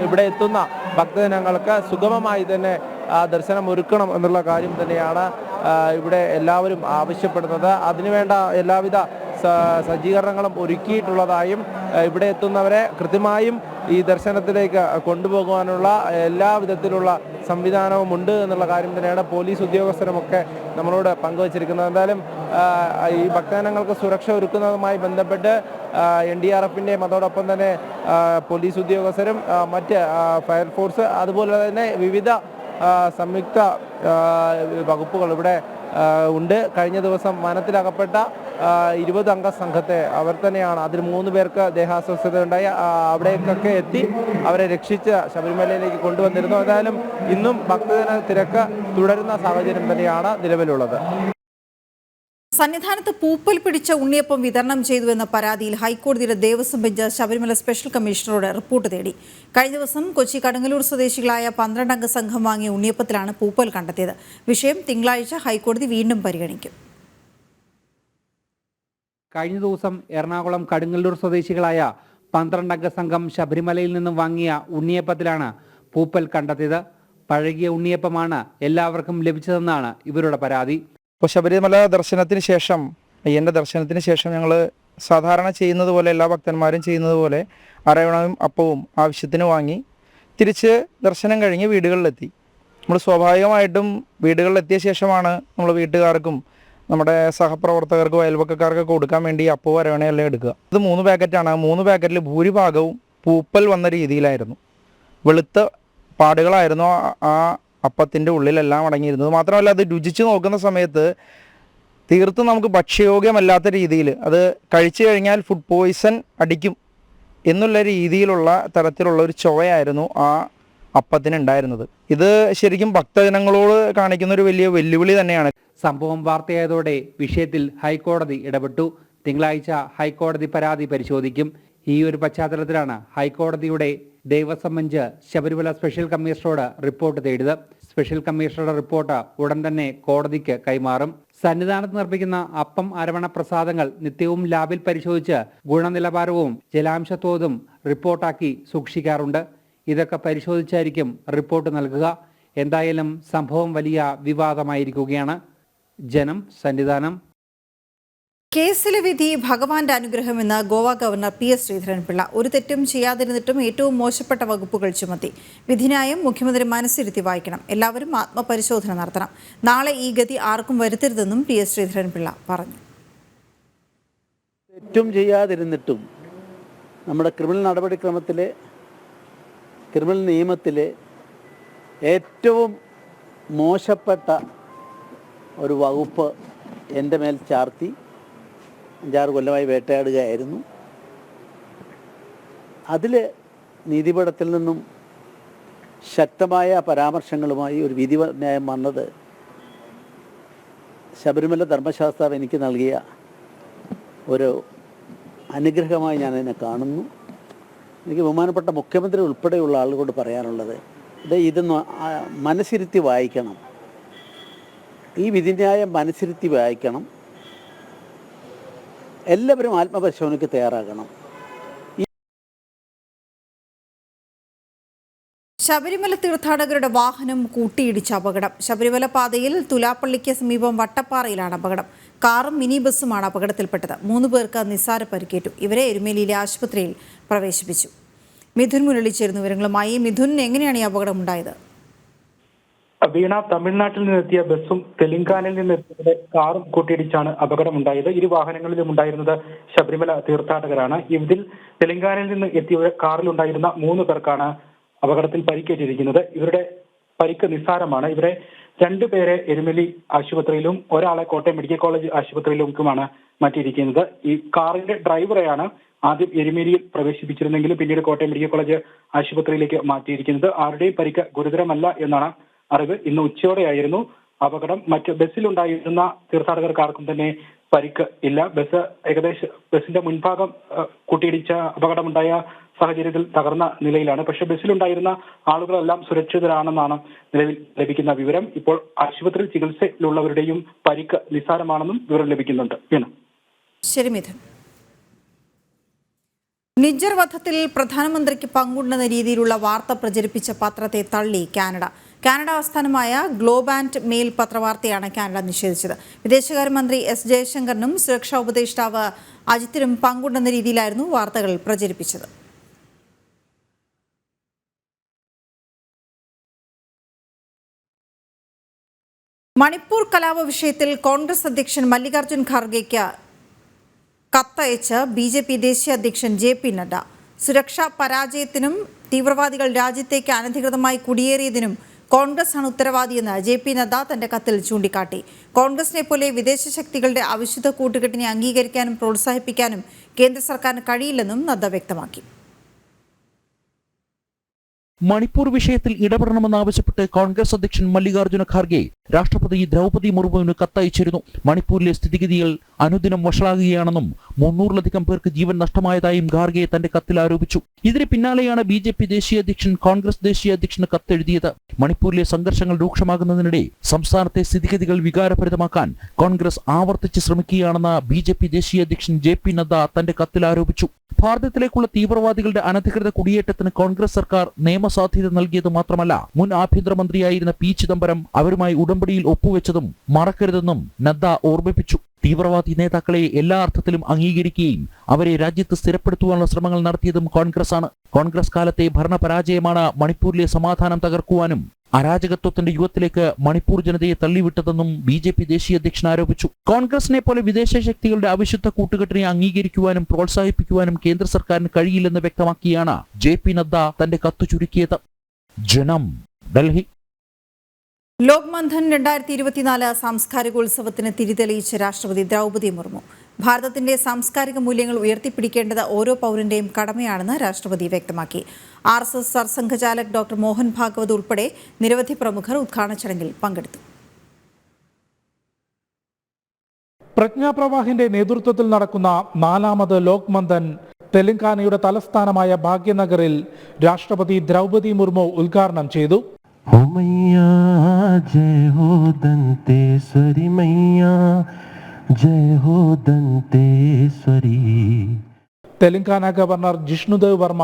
ഇവിടെ എത്തുന്ന ഭക്തജനങ്ങൾക്ക് സുഗമമായി തന്നെ ദർശനം ഒരുക്കണം എന്നുള്ള കാര്യം തന്നെയാണ് ഇവിടെ എല്ലാവരും ആവശ്യപ്പെടുന്നത്. അതിനുവേണ്ട എല്ലാവിധ സജ്ജീകരണങ്ങളും ഒരുക്കിയിട്ടുള്ളതായും ഇവിടെ എത്തുന്നവരെ കൃത്യമായും ഈ ദർശനത്തിലേക്ക് കൊണ്ടുപോകുവാനുള്ള എല്ലാ വിധത്തിലുള്ള സംവിധാനവും ഉണ്ട് എന്നുള്ള കാര്യം തന്നെയാണ് പോലീസ് ഉദ്യോഗസ്ഥരുമൊക്കെ നമ്മളോട് പങ്കുവച്ചിരിക്കുന്നത്. എന്തായാലും ഈ ഭക്തജനങ്ങൾക്ക് സുരക്ഷ ഒരുക്കുന്നതുമായി ബന്ധപ്പെട്ട് NDRFൻ്റെയും അതോടൊപ്പം തന്നെ പോലീസ് ഉദ്യോഗസ്ഥരും മറ്റ് ഫയർഫോഴ്സ് അതുപോലെ തന്നെ വിവിധ സംയുക്ത വകുപ്പുകൾ ഇവിടെ ഉണ്ട്. കഴിഞ്ഞ ദിവസം വനത്തിലകപ്പെട്ട 20 അംഗ സംഘത്തെ അവർ തന്നെയാണ്, അതിൽ 3 പേർക്ക് ദേഹാസ്വസ്ഥത ഉണ്ടായി, അവിടേക്കൊക്കെ എത്തി അവരെ രക്ഷിച്ച് ശബരിമലയിലേക്ക് കൊണ്ടുവന്നിരുന്നു. എന്തായാലും ഇന്നും ഭക്തജന തിരക്ക് തുടരുന്ന സാഹചര്യം തന്നെയാണ് നിലവിലുള്ളത്. സന്നിധാനത്ത് പൂപ്പൽ പിടിച്ച ഉണ്ണിയപ്പം വിതരണം ചെയ്തുവെന്ന പരാതിയിൽ ഹൈക്കോടതിയുടെ ദേവസ്വം ബെഞ്ച് ശബരിമല സ്പെഷ്യൽ കമ്മീഷണറോട് റിപ്പോർട്ട് തേടി. കഴിഞ്ഞ ദിവസം കൊച്ചി കടുങ്ങല്ലൂർ സ്വദേശികളായ 12 അംഗ സംഘം വാങ്ങിയ ഉണ്ണിയപ്പത്തിലാണ് പൂപ്പൽ കണ്ടെത്തിയത്. വിഷയം തിങ്കളാഴ്ച ഹൈക്കോടതി വീണ്ടും പരിഗണിക്കും. കഴിഞ്ഞ ദിവസം എറണാകുളം കടുങ്ങല്ലൂർ സ്വദേശികളായ 12 അംഗ സംഘം ശബരിമലയിൽ നിന്നും വാങ്ങിയ ഉണ്ണിയപ്പത്തിലാണ് പൂപ്പൽ കണ്ടെത്തിയത്. പഴകിയ ഉണ്ണിയപ്പമാണ് എല്ലാവർക്കും ലഭിച്ചതെന്നാണ് ഇവരുടെ പരാതി. ഇപ്പോൾ ശബരിമല ദർശനത്തിന് ശേഷം, അയ്യൻ്റെ ദർശനത്തിന് ശേഷം ഞങ്ങൾ സാധാരണ ചെയ്യുന്നത് പോലെ, എല്ലാ ഭക്തന്മാരും ചെയ്യുന്നത് പോലെ അരവണയും അപ്പവും ആവശ്യത്തിന് വാങ്ങി തിരിച്ച് ദർശനം കഴിഞ്ഞ് വീടുകളിലെത്തി. നമ്മൾ സ്വാഭാവികമായിട്ടും വീടുകളിലെത്തിയ ശേഷമാണ് നമ്മൾ വീട്ടുകാർക്കും നമ്മുടെ സഹപ്രവർത്തകർക്കും അയൽവക്കക്കാർക്കൊക്കെ കൊടുക്കാൻ വേണ്ടി അപ്പവും അരവണയെല്ലാം എടുക്കുക. ഇത് 3 പാക്കറ്റാണ്. 3 പാക്കറ്റിൽ ഭൂരിഭാഗവും പൂപ്പൽ വന്ന രീതിയിലായിരുന്നു. വെളുത്ത പാടുകളായിരുന്നു ആ അപ്പത്തിൻ്റെ ഉള്ളിലെല്ലാം അടങ്ങിയിരുന്നത്. മാത്രമല്ല അത് രുചിച്ച് നോക്കുന്ന സമയത്ത് തീർത്തും നമുക്ക് ഭക്ഷ്യയോഗ്യമല്ലാത്ത രീതിയിൽ, അത് കഴിച്ചു കഴിഞ്ഞാൽ ഫുഡ് പോയ്സൺ അടിക്കും എന്നുള്ള രീതിയിലുള്ള തരത്തിലുള്ള ഒരു ചൊവയായിരുന്നു ആ അപ്പത്തിനുണ്ടായിരുന്നത്. ഇത് ശരിക്കും ഭക്തജനങ്ങളോട് കാണിക്കുന്ന ഒരു വലിയ വെല്ലുവിളി തന്നെയാണ്. സംഭവം വാർത്തയായതോടെ വിഷയത്തിൽ ഹൈക്കോടതി ഇടപെട്ടു. തിങ്കളാഴ്ച ഹൈക്കോടതി പരാതി പരിശോധിക്കും. ഈ ഒരു പശ്ചാത്തലത്തിലാണ് ഹൈക്കോടതിയുടെ ദേവസ്വം ബെഞ്ച് ശബരിമല സ്പെഷ്യൽ കമ്മീഷണറോട് റിപ്പോർട്ട് തേടിയത്. സ്പെഷ്യൽ കമ്മീഷണറുടെ റിപ്പോർട്ട് ഉടൻ തന്നെ കോടതിക്ക് കൈമാറും. സന്നിധാനത്ത് നിർമ്മിക്കുന്ന അപ്പം അരവണ പ്രസാദങ്ങൾ നിത്യവും ലാബിൽ പരിശോധിച്ച് ഗുണനിലവാരവും ജലാംശത്തോതും റിപ്പോർട്ടാക്കി സൂക്ഷിക്കാറുണ്ട്. ഇതൊക്കെ പരിശോധിച്ചായിരിക്കും റിപ്പോർട്ട് നൽകുക. എന്തായാലും സംഭവം വലിയ വിവാദമായിരിക്കുകയാണ്. ജനം, സന്നിധാനം. കേസിലെ വിധി ഭഗവാന്റെ അനുഗ്രഹമെന്ന് ഗോവ ഗവർണർ PS ശ്രീധരൻപിള്ള. ഒരു തെറ്റും ചെയ്യാതിരുന്നിട്ടും ഏറ്റവും മോശപ്പെട്ട വകുപ്പുകൾ ചുമത്തി. വിധിന്യായം മുഖ്യമന്ത്രി മനസ്സിരുത്തി വായിക്കണം. എല്ലാവരും ആത്മപരിശോധന നടത്തണം. നാളെ ഈ ഗതി ആർക്കും വരുത്തരുതെന്നും PS ശ്രീധരൻപിള്ള പറഞ്ഞു. തെറ്റും ചെയ്യാതിരുന്നിട്ടും നമ്മുടെ ക്രിമിനൽ നടപടിക്രമത്തിലെ ക്രിമിനൽ നിയമത്തിലെ ഏറ്റവും മോശപ്പെട്ട ഒരു വകുപ്പ് എൻ്റെ മേൽ ചാർത്തി 5-6 കൊല്ലമായി വേട്ടയാടുകയായിരുന്നു. അതിൽ നീതിപീഠത്തിൽ നിന്നും ശക്തമായ പരാമർശങ്ങളുമായി ഒരു വിധി ന്യായം വന്നത് ശബരിമല ധർമ്മശാസ്ത്രം എനിക്ക് നൽകിയ ഒരു അനുഗ്രഹമായി ഞാനതിനെ കാണുന്നു. എനിക്ക് ബഹുമാനപ്പെട്ട മുഖ്യമന്ത്രി ഉൾപ്പെടെയുള്ള ആളുകളോട് പറയാനുള്ളത് ഇത് മനസ്സിരുത്തി വായിക്കണം. ഈ വിധിന്യായം മനസ്സിരുത്തി വായിക്കണം. എല്ലാവരും ആത്മപരിശോധനയ്ക്ക് തയ്യാറാകണം. ശബരിമല തീർത്ഥാടകരുടെ വാഹനം കൂട്ടിയിടിച്ച അപകടം. ശബരിമല പാതയിൽ തുലാപ്പള്ളിക്ക് സമീപം വട്ടപ്പാറയിലാണ് അപകടം. കാറും മിനി ബസ്സുമാണ് അപകടത്തിൽപ്പെട്ടത്. 3 പേർക്ക് നിസ്സാര പരിക്കേറ്റു. ഇവരെ എരുമേലിയിലെ ആശുപത്രിയിൽ പ്രവേശിപ്പിച്ചു. മിഥുൻ മുരളി ചേരുന്ന വിവരങ്ങളുമായി. മിഥുൻ, എങ്ങനെയാണ് ഈ അപകടം ഉണ്ടായത്? വീണ, തമിഴ്നാട്ടിൽ നിന്നെത്തിയ ബസ്സും തെലങ്കാനയിൽ നിന്നെത്തിയ കാറും കൂട്ടിയിടിച്ചാണ് അപകടമുണ്ടായത്. ഇരു വാഹനങ്ങളിലും ഉണ്ടായിരുന്നത് ശബരിമല തീർത്ഥാടകരാണ്. ഇതിൽ തെലങ്കാനയിൽ നിന്ന് എത്തിയ കാറിലുണ്ടായിരുന്ന 3 പേർക്കാണ് അപകടത്തിൽ പരിക്കേറ്റിരിക്കുന്നത്. ഇവരുടെ പരിക്ക് നിസ്സാരമാണ്. ഇവരെ 2 പേരെ എരുമേലി ആശുപത്രിയിലും ഒരാളെ കോട്ടയം മെഡിക്കൽ കോളേജ് ആശുപത്രിയിലുമാണ് മാറ്റിയിരിക്കുന്നത്. ഈ കാറിന്റെ ഡ്രൈവറെയാണ് ആദ്യം എരുമേലിയിൽ പ്രവേശിപ്പിച്ചിരുന്നെങ്കിലും പിന്നീട് കോട്ടയം മെഡിക്കൽ കോളേജ് ആശുപത്രിയിലേക്ക് മാറ്റിയിരിക്കുന്നത്. ആരുടെയും പരിക്ക് ഗുരുതരമല്ല എന്നാണ് അറിവ്. ഇന്ന് ഉച്ചയോടെയായിരുന്നു അപകടം. മറ്റ് ബസ്സിലുണ്ടായിരുന്ന തീർത്ഥാടകർക്കാർക്കും തന്നെ പരിക്ക് ഇല്ല. ബസിന്റെ മുൻഭാഗം കൂട്ടിയിടിച്ച അപകടമുണ്ടായ സാഹചര്യത്തിൽ തകർന്ന നിലയിലാണ്. പക്ഷെ ബസ്സിലുണ്ടായിരുന്ന ആളുകളെല്ലാം സുരക്ഷിതരാണെന്നാണ് നിലവിൽ ലഭിക്കുന്ന വിവരം. ഇപ്പോൾ ആശുപത്രിയിൽ ചികിത്സയിലുള്ളവരുടെയും പരിക്ക് നിസ്സാരമാണെന്നും വിവരം ലഭിക്കുന്നുണ്ട്. ശരി മിഥുൻ. നിജ്ജർ വധത്തിൽ പ്രധാനമന്ത്രിക്ക് പങ്കുണ്ടെന്ന രീതിയിലുള്ള വാർത്ത പ്രചരിപ്പിച്ച പത്രത്തെ തള്ളി കാനഡ. കാനഡ ആസ്ഥാനമായ ഗ്ലോബ് ആൻഡ് മെയിൽ പത്രവാർത്തയാണ് കാനഡ നിഷേധിച്ചത്. വിദേശകാര്യമന്ത്രി S ജയശങ്കറിനും സുരക്ഷാ ഉപദേഷ്ടാവ് അജിത്തിനും പങ്കുണ്ടെന്ന രീതിയിലായിരുന്നു വാർത്തകൾ പ്രചരിപ്പിച്ചത്. മണിപ്പൂർ കലാപ വിഷയത്തിൽ കോൺഗ്രസ് അധ്യക്ഷൻ മല്ലികാർജ്ജുൻ ഖാർഗെയ്ക്ക് കത്തയച്ച് BJP ദേശീയ അധ്യക്ഷൻ JP നഡ്ഡ. സുരക്ഷാ പരാജയത്തിനും തീവ്രവാദികൾ രാജ്യത്തേക്ക് അനധികൃതമായി കുടിയേറിയതിനും കോൺഗ്രസ് ആണ് ഉത്തരവാദിയെന്ന് JP നഡ്ഡ തന്റെ കത്തിൽ ചൂണ്ടിക്കാട്ടി. കോൺഗ്രസിനെ പോലെ വിദേശ ശക്തികളുടെ അവിശുദ്ധ കൂട്ടുകെട്ടിനെ അംഗീകരിക്കാനും പ്രോത്സാഹിപ്പിക്കാനും കേന്ദ്ര സർക്കാരിന് കഴിയില്ലെന്നും നഡ്ഡ വ്യക്തമാക്കി. മണിപ്പൂർ വിഷയത്തിൽ ഇടപെടണമെന്നാവശ്യപ്പെട്ട് കോൺഗ്രസ് അധ്യക്ഷൻ മല്ലികാർജ്ജുന ഖാർഗെ രാഷ്ട്രപതി ദ്രൗപദി മുർമുവിന് കത്തയച്ചിരുന്നു. മണിപ്പൂരിലെ സ്ഥിതിഗതികൾ അനുദിനം വഷളാകുകയാണെന്നും 300-ലധികം പേർക്ക് ജീവൻ നഷ്ടമായതായും ഖാർഗെ തന്റെ കത്തിൽ ആരോപിച്ചു. ഇതിന് പിന്നാലെയാണ് BJP ദേശീയ അധ്യക്ഷൻ കോൺഗ്രസ് ദേശീയ അധ്യക്ഷന് കത്തെഴുതിയത്. മണിപ്പൂരിലെ സംഘർഷങ്ങൾ രൂക്ഷമാകുന്നതിനിടെ സംസ്ഥാനത്തെ സ്ഥിതിഗതികൾ വികാരഭരിതമാക്കാൻ കോൺഗ്രസ് ആവർത്തിച്ച് ശ്രമിക്കുകയാണെന്ന് BJP ദേശീയ അധ്യക്ഷൻ JP നഡ്ഡ തന്റെ കത്തിൽ ആരോപിച്ചു. ഭാരതത്തിലേക്കുള്ള തീവ്രവാദികളുടെ അനധികൃത കുടിയേറ്റത്തിന് കോൺഗ്രസ് സർക്കാർ നിയമസാധ്യത നൽകിയത് മാത്രമല്ല, മുൻ ആഭ്യന്തരമന്ത്രിയായിരുന്ന P ചിദംബരം അവരുമായി ഉടമ്പടിയിൽ ഒപ്പുവെച്ചതും മറക്കരുതെന്നും നഡ്ഡ ഓർമ്മിപ്പിച്ചു. തീവ്രവാദി നേതാക്കളെ എല്ലാ അർത്ഥത്തിലും അംഗീകരിക്കുകയും അവരെ രാജ്യത്ത് സ്ഥിരപ്പെടുത്തുവാനുള്ള ശ്രമങ്ങൾ നടത്തിയതും കോൺഗ്രസ് ആണ്. കോൺഗ്രസ് കാലത്തെ ഭരണപരാജയമാണ് മണിപ്പൂരിലെ സമാധാനം തകർക്കുവാനും അരാജകത്വത്തിന്റെ യുഗത്തിലേക്ക് മണിപ്പൂർ ജനതയെ തള്ളിവിട്ടതെന്നും BJP ദേശീയ അധ്യക്ഷൻ ആരോപിച്ചു. കോൺഗ്രസിനെ പോലെ വിദേശ ശക്തികളുടെ അവിശുദ്ധ കൂട്ടുകെട്ടിനെ അംഗീകരിക്കുവാനും പ്രോത്സാഹിപ്പിക്കുവാനും കേന്ദ്ര സർക്കാരിന് കഴിയില്ലെന്ന് വ്യക്തമാക്കിയാണ് JP നഡ്ഡ തന്റെ കത്ത് ചുരുക്കിയത്. ജനം, ഡൽഹി. ലോക്മന്ധൻ 2024 സാംസ്കാരികോത്സവത്തിന് തിരിതെളിയിച്ച രാഷ്ട്രപതി ദ്രൗപദി മുർമു. ഭാരതത്തിന്റെ സാംസ്കാരിക മൂല്യങ്ങൾ ഉയർത്തിപ്പിടിക്കേണ്ടത് ഓരോ പൗരന്റെയും കടമയാണെന്ന് രാഷ്ട്രപതി വ്യക്തമാക്കി. RSS സർസംഘചാലക് ഡോക്ടർ മോഹൻ ഭാഗവത് ഉൾപ്പെടെ നിരവധി പ്രമുഖർ ഉദ്ഘാടന ചടങ്ങിൽ പങ്കെടുത്തു. പ്രജ്ഞാപ്രവാഹിന്റെ നേതൃത്വത്തിൽ നടക്കുന്ന 4ാമത് ലോക്മന്ധൻ തെലങ്കാനയുടെ തലസ്ഥാനമായ ഭാഗ്യനഗറിൽ രാഷ്ട്രപതി ദ്രൗപദി മുർമു ഉദ്ഘാടനം ചെയ്തു. Telangana governor Jishnu Dev Varma,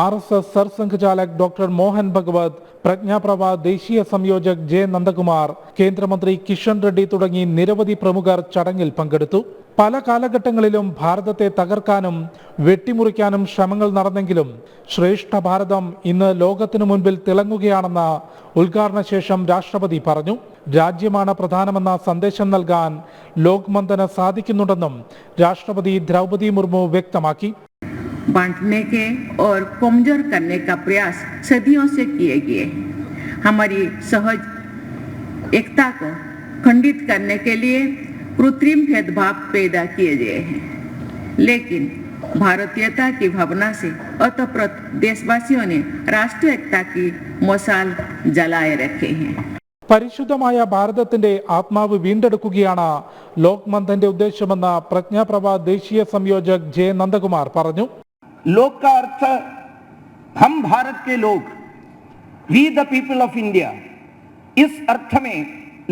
RSS sarsanghchalak doctor Mohan Bhagwat, Prajnaprabha ദേശീയ സംയോജക് ജെ നന്ദകുമാർ, കേന്ദ്രമന്ത്രി കിഷൻ റെഡ്ഡി തുടങ്ങി നിരവധി പ്രമുഖർ ചടങ്ങിൽ പങ്കെടുത്തു. പല കാലഘട്ടങ്ങളിലും ഭാരതത്തെ തകർക്കാനും വെട്ടിമുറിക്കാനും ശ്രമങ്ങൾ നടന്നെങ്കിലും ശ്രേഷ്ഠ ഭാരതം ഇന്ന് ലോകത്തിനു മുൻപിൽ തിളങ്ങുകയാണെന്ന് ഉദ്ഘാടന ശേഷം രാഷ്ട്രപതി പറഞ്ഞു. രാജ്യമാണ് പ്രധാനമെന്ന സന്ദേശം നൽകാൻ ലോക് മന്ഥന് സാധിക്കുന്നുണ്ടെന്നും രാഷ്ട്രപതി ദ്രൗപദി മുർമു വ്യക്തമാക്കി. बांटने के और कमजोर करने का प्रयास सदियों से किए गए. हमारी सहज एकता को खंडित करने के लिए कृत्रिम भेदभाव पैदा किए गए हैं, लेकिन भारतीयता की भावना से ओतप्रोत देशवासियों ने राष्ट्रीय एकता की मशाल जलाए रखे हैं. പരിശുദ്ധമായ ഭാരതത്തിന്റെ ആത്മാവ് വീണ്ടെടുക്കുകയാണ് ലോക് മന്ഥന്റെ ഉദ്ദേശമെന്ന് പ്രജ്ഞാപ്രഭ ദേശീയ സംയോജക് ജെ നന്ദകുമാർ പറഞ്ഞു. लोक का अर्थ हम भारत के लोग, we the people of India, इस अर्थ में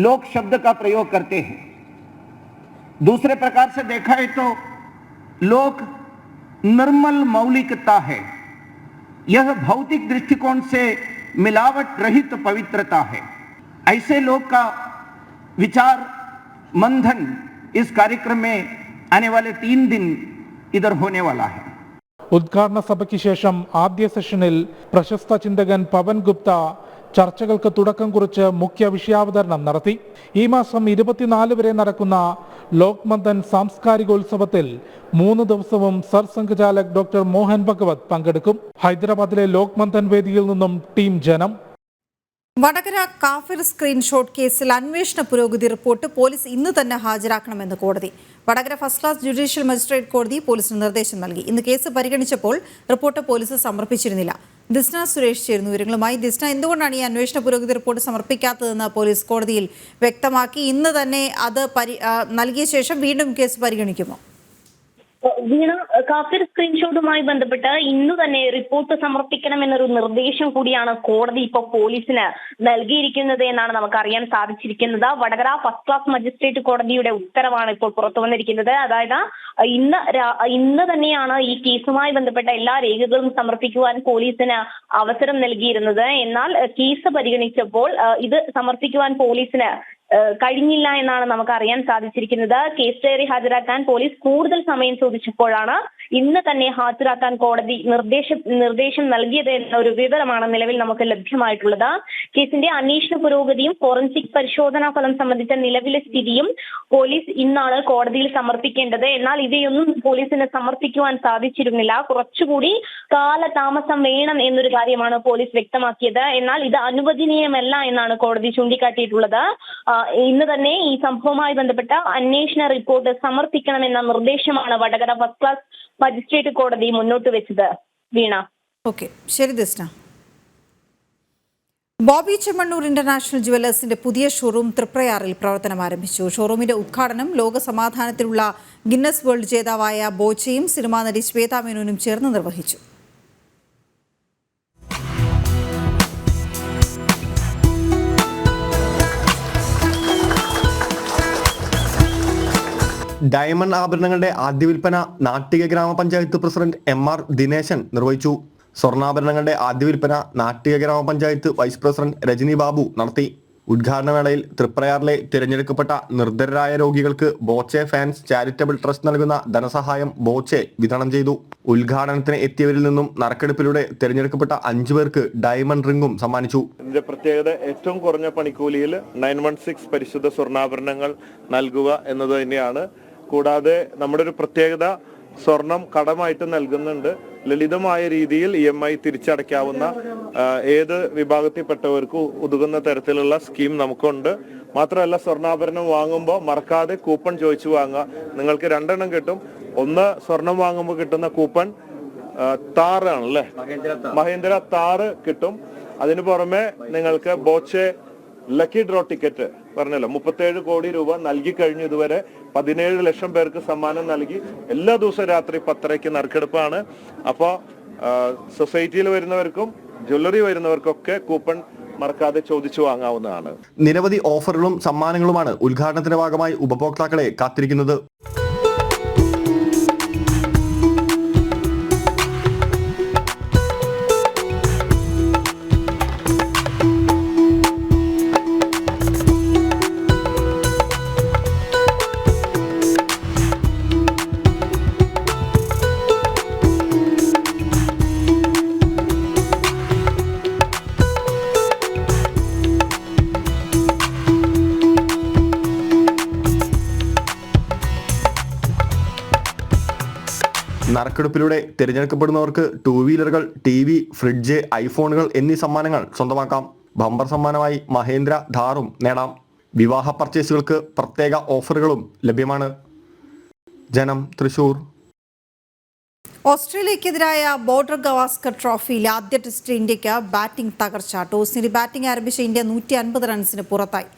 लोक शब्द का प्रयोग करते हैं. दूसरे प्रकार से देखा है तो लोक निर्मल मौलिकता है. यह भौतिक दृष्टिकोण से मिलावट रहित पवित्रता है. ऐसे लोग का विचार मंथन इस कार्यक्रम में आने वाले 3 दिन इधर होने वाला है. ഉദ്ഘാടന സഭയ്ക്ക് ശേഷം ആദ്യ സെഷനിൽ പ്രശസ്ത ചിന്തകൻ പവൻ ഗുപ്ത ചർച്ചകൾക്ക് തുടക്കം കുറിച്ച് മുഖ്യ വിഷയാവതരണം നടത്തി. ഈ മാസം 24 വരെ നടക്കുന്ന ലോക് മന്ഥൻ സാംസ്കാരികോത്സവത്തിൽ 3 ദിവസവും സർസംഘചാലക് ഡോക്ടർ മോഹൻ ഭഗവത് പങ്കെടുക്കും. ഹൈദരാബാദിലെ ലോക് മന്ഥൻ വേദിയിൽ നിന്നും ടീം ജനം. വടകര കാഫിർ സ്ക്രീൻഷോട്ട് കേസിൽ അന്വേഷണ പുരോഗതി റിപ്പോർട്ട് പോലീസ് ഇന്ന് തന്നെ ഹാജരാക്കണമെന്ന് കോടതി. Vadakara first class judicial magistrate കോടതി പോലീസിന് നിർദ്ദേശം നൽകി. ഇന്ന് കേസ് പരിഗണിച്ചപ്പോൾ റിപ്പോർട്ട് പോലീസ് സമർപ്പിച്ചിരുന്നില്ല. ദിസ്ന സുരേഷ് ചേരുന്നു വിവരങ്ങളുമായി. ദിസ്ന, എന്തുകൊണ്ടാണ് ഈ അന്വേഷണ പുരോഗതി റിപ്പോർട്ട് സമർപ്പിക്കാത്തതെന്ന് പോലീസ് കോടതിയിൽ വ്യക്തമാക്കി. ഇന്ന് തന്നെ അത് നൽകിയ ശേഷം വീണ്ടും കേസ് പരിഗണിക്കുമോ? വീണ, കാഫിർ സ്ക്രീൻഷോട്ടുമായി ബന്ധപ്പെട്ട് ഇന്നു തന്നെ റിപ്പോർട്ട് സമർപ്പിക്കണമെന്നൊരു നിർദ്ദേശം കൂടിയാണ് കോടതി ഇപ്പോൾ പോലീസിന് നൽകിയിരിക്കുന്നത് എന്നാണ് നമുക്ക് അറിയാൻ സാധിച്ചിരിക്കുന്നത്. വടകര ഫസ്റ്റ് ക്ലാസ് മജിസ്ട്രേറ്റ് കോടതിയുടെ ഉത്തരവാണ് ഇപ്പോൾ പുറത്തു വന്നിരിക്കുന്നത്. അതായത് ഇന്ന് തന്നെയാണ് ഈ കേസുമായി ബന്ധപ്പെട്ട എല്ലാ രേഖകളും സമർപ്പിക്കുവാൻ പോലീസിന് അവസരം നൽകിയിരുന്നത്. എന്നാൽ കേസ് പരിഗണിച്ചപ്പോൾ ഇത് സമർപ്പിക്കുവാൻ പോലീസിന് കഴിഞ്ഞില്ല എന്നാണ് നമുക്ക് അറിയാൻ സാധിച്ചിരിക്കുന്നത്. കേസ് ഡയറി ഹാജരാക്കാൻ പോലീസ് കൂടുതൽ സമയം ചോദിച്ചപ്പോഴാണ് ഇന്ന് തന്നെ ഹാജരാക്കാൻ കോടതി നിർദ്ദേശം നൽകിയത് എന്ന ഒരു വിവരമാണ് നിലവിൽ നമുക്ക് ലഭ്യമായിട്ടുള്ളത്. കേസിന്റെ അന്വേഷണ പുരോഗതിയും ഫോറൻസിക് പരിശോധനാ ഫലം സംബന്ധിച്ച നിലവിലെ സ്ഥിതിയും പോലീസ് ഇന്നാണ് കോടതിയിൽ സമർപ്പിക്കേണ്ടത്. എന്നാൽ ഇവയൊന്നും പോലീസിന് സമർപ്പിക്കുവാൻ സാധിച്ചിരുന്നില്ല. കുറച്ചുകൂടി കാലതാമസം വേണം എന്നൊരു കാര്യമാണ് പോലീസ് വ്യക്തമാക്കിയത്. എന്നാൽ ഇത് അനുവദനീയമല്ല എന്നാണ് കോടതി ചൂണ്ടിക്കാട്ടിയിട്ടുള്ളത്. ഇന്ന് തന്നെ ഈ സംഭവവുമായി ബന്ധപ്പെട്ട അന്വേഷണ റിപ്പോർട്ട് സമർപ്പിക്കണമെന്ന നിർദ്ദേശമാണ് വടകര ഫസ്റ്റ് ക്ലാസ് മജിസ്ട്രേറ്റ് കോടതി മുന്നോട്ട് വെച്ചത്. വീണ. ഓക്കെ, ശരി ദിസ്ന. ബോബി ചെമ്മണ്ണൂർ ഇന്റർനാഷണൽ ജുവലേഴ്സിന്റെ പുതിയ ഷോറൂം തൃപ്രയാറിൽ പ്രവർത്തനം ആരംഭിച്ചു. ഷോറൂമിന്റെ ഉദ്ഘാടനം ലോക സമാധാനത്തിലുള്ള ഗിന്നസ് വേൾഡ് ജേതാവായ ബോച്ചയും സിനിമാ നടി ശ്വേതാ മേനോനും ചേർന്ന് നിർവഹിച്ചു. ഡയമണ്ട് ആഭരണങ്ങളുടെ ആദ്യ വിൽപ്പന നാട്ടിക ഗ്രാമപഞ്ചായത്ത് പ്രസിഡന്റ് MR ദിനേശൻ നിർവഹിച്ചു. സ്വർണ്ണാഭരണങ്ങളുടെ ആദ്യ വിൽപ്പന നാട്ടിക ഗ്രാമപഞ്ചായത്ത് വൈസ് പ്രസിഡന്റ് രജനി ബാബു നടത്തി. ഉദ്ഘാടന വേളയിൽ തൃപ്രയാറിലെ തിരഞ്ഞെടുക്കപ്പെട്ട നിർധരരായ രോഗികൾക്ക് ബോച്ചെ ഫാൻസ് ചാരിറ്റബിൾ ട്രസ്റ്റ് നൽകുന്ന ധനസഹായം ബോച്ചെ വിതരണം ചെയ്തു. ഉദ്ഘാടനത്തിന് എത്തിയവരിൽ നിന്നും നറുക്കെടുപ്പിലൂടെ തിരഞ്ഞെടുക്കപ്പെട്ട 5 പേർക്ക് ഡയമണ്ട് റിംഗും സമ്മാനിച്ചു. ഇതിന്റെ പ്രത്യേകത ഏറ്റവും കുറഞ്ഞ പണിക്കൂലിയിൽ 916 പരിശുദ്ധ സ്വർണ്ണാഭരണങ്ങൾ നൽകുക എന്നത് തന്നെയാണ്. കൂടാതെ നമ്മുടെ ഒരു പ്രത്യേകത, സ്വർണം കടമായിട്ട് നൽകുന്നുണ്ട്. ലളിതമായ രീതിയിൽ EMI തിരിച്ചടയ്ക്കാവുന്ന ഏത് വിഭാഗത്തിൽപ്പെട്ടവർക്കും ഉതകുന്ന തരത്തിലുള്ള സ്കീം നമുക്കുണ്ട്. മാത്രമല്ല, സ്വർണ്ണാഭരണം വാങ്ങുമ്പോൾ മറക്കാതെ കൂപ്പൺ ചോദിച്ചു വാങ്ങുക. നിങ്ങൾക്ക് 2 എണ്ണം കിട്ടും. ഒന്ന് സ്വർണം വാങ്ങുമ്പോൾ കിട്ടുന്ന കൂപ്പൺ താറാണല്ലേ, മഹേന്ദ്ര താറ് കിട്ടും. അതിനു പുറമെ നിങ്ങൾക്ക് ബോച്ചെ ലക്കി ഡ്രോ ടിക്കറ്റ് പറഞ്ഞല്ലോ 37 കോടി രൂപ നൽകി കഴിഞ്ഞു. ഇതുവരെ 17 ലക്ഷം പേർക്ക് സമ്മാനം നൽകി. എല്ലാ ദിവസവും രാത്രി 10:30 നറുക്കെടുപ്പാണ്. അപ്പോൾ സൊസൈറ്റിയിൽ വരുന്നവർക്കും ജ്വല്ലറി വരുന്നവർക്കൊക്കെ കൂപ്പൺ മറക്കാതെ ചോദിച്ചു വാങ്ങാവുന്നതാണ്. നിരവധി ഓഫറുകളും സമ്മാനങ്ങളുമാണ് ഉദ്ഘാടനത്തിന്റെ ഭാഗമായി ഉപഭോക്താക്കളെ കാത്തിരിക്കുന്നത്. നറുക്കെടുപ്പിലൂടെ തിരഞ്ഞെടുക്കപ്പെടുന്നവർക്ക് 2 വീലറുകൾ, TV, ഫ്രിഡ്ജ്, ഐഫോണുകൾ എന്നീ സമ്മാനങ്ങൾ സ്വന്തമാക്കാം. ബമ്പർ സമ്മാനമായി മഹേന്ദ്ര ഥാറും നേടാം. വിവാഹ പർച്ചേസുകൾക്ക് പ്രത്യേക ഓഫറുകളും ലഭ്യമാണ്. ജനം, തൃശൂർ. ഓസ്ട്രേലിയക്കെതിരായ ബോർഡർ ഗവാസ്കർ ട്രോഫിയിൽ ആദ്യ ടെസ്റ്റിൽ ഇന്ത്യക്ക് ബാറ്റിംഗ് തകർച്ച. ടോസിന് ബാറ്റിംഗ് ആരംഭിച്ച ഇന്ത്യ 150 റൺസിന് പുറത്തായി.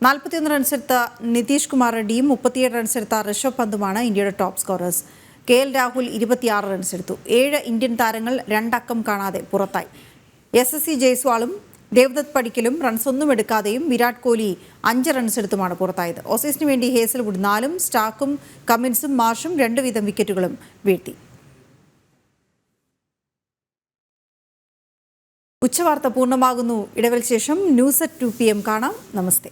41 റൺസെടുത്ത നിതീഷ് കുമാർ റെഡ്ഡിയും 37 റൺസെടുത്ത ഋഷഭ് പന്തുമാണ് ഇന്ത്യയുടെ top scorers. KL Rahul 26 റൺസെടുത്തു. 7 Indian താരങ്ങൾ 2 അക്കം കാണാതെ പുറത്തായി. SSC ജയ്സ്വാളും ദേവ്ദത്ത് പടിക്കലും റൺസൊന്നും എടുക്കാതെയും വിരാട് കോഹ്ലി 5 റൺസെടുത്തുമാണ് പുറത്തായത്. ഓസീസിന് വേണ്ടി ഹേസൽവുഡ് 4-ഉം സ്റ്റാർക്കും കമ്മിൻസും മാർഷും 2 വീതം വിക്കറ്റുകളും വീഴ്ത്തി. ഉച്ചവാർത്ത പൂർണ്ണമാകുന്നു. ഇടവേളയ്ക്ക് ശേഷം ന്യൂസ് at 2 PM കാണാം. നമസ്തേ.